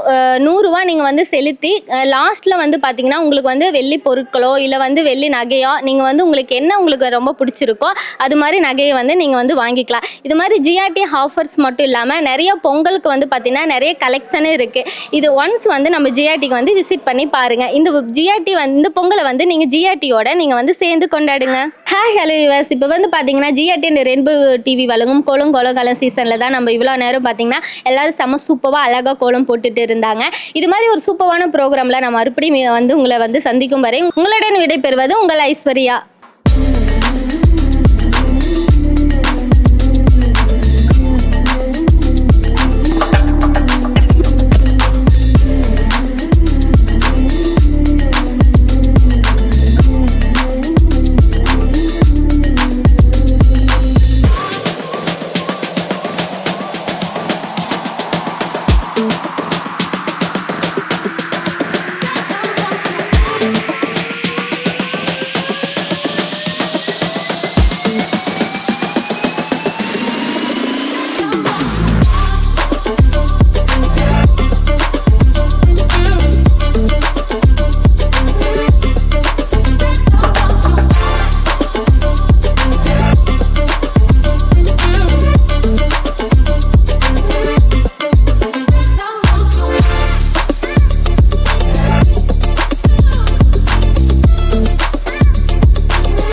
100 ரூபாய் நீங்கள் வந்து செலுத்தி லாஸ்ட்டில் வந்து பார்த்திங்கன்னா உங்களுக்கு வந்து வெள்ளி பொருட்களோ இல்லை வந்து வெள்ளி நகையோ நீங்கள் வந்து உங்களுக்கு என்ன உங்களுக்கு ரொம்ப பிடிச்சிருக்கோ அது மாதிரி நகையை வந்து நீங்கள் வந்து வாங்கிக்கலாம். இது மாதிரி ஜிஆர்டி ஆஃபர்ஸ் மட்டும் இல்லாமல் நிறைய பொங்கலுக்கு வந்து பார்த்திங்கன்னா நிறைய கலெக்ஷனும் இருக்குது. இது ஒன்ஸ் வந்து நம்ம ஜிஆர்டிக்கு வந்து விசிட் பண்ணி பாருங்கள். இந்த ஜிஆர்டி வந்து பொங்கலை வந்து நீங்கள் ஜிஆர்டியோட நீங்கள் வந்து சேர்ந்து கொண்டாடுங்க. ஹாய் ஹலோ வியூவர்ஸ், இப்போ வந்து பார்த்தீங்கன்னா ஜிஆர்டி அண்ட் ரெயின்போ டிவி வழங்கும் கோலம் கோலகாலம் சீசனில் தான் நம்ம இவ்வளோ நேரம் பார்த்தீங்கன்னா எல்லாரும் செம சூப்பராக அழகாக கோலம் போட்டுட்டு இருந்தாங்க. இது மாதிரி ஒரு சூப்பரான ப்ரோக்ராமில் நம்ம மறுபடியும் வந்து உங்களை வந்து சந்திக்கும் வரை உங்களுடன் விடைபெறுவது உங்கள் ஐஸ்வர்யா.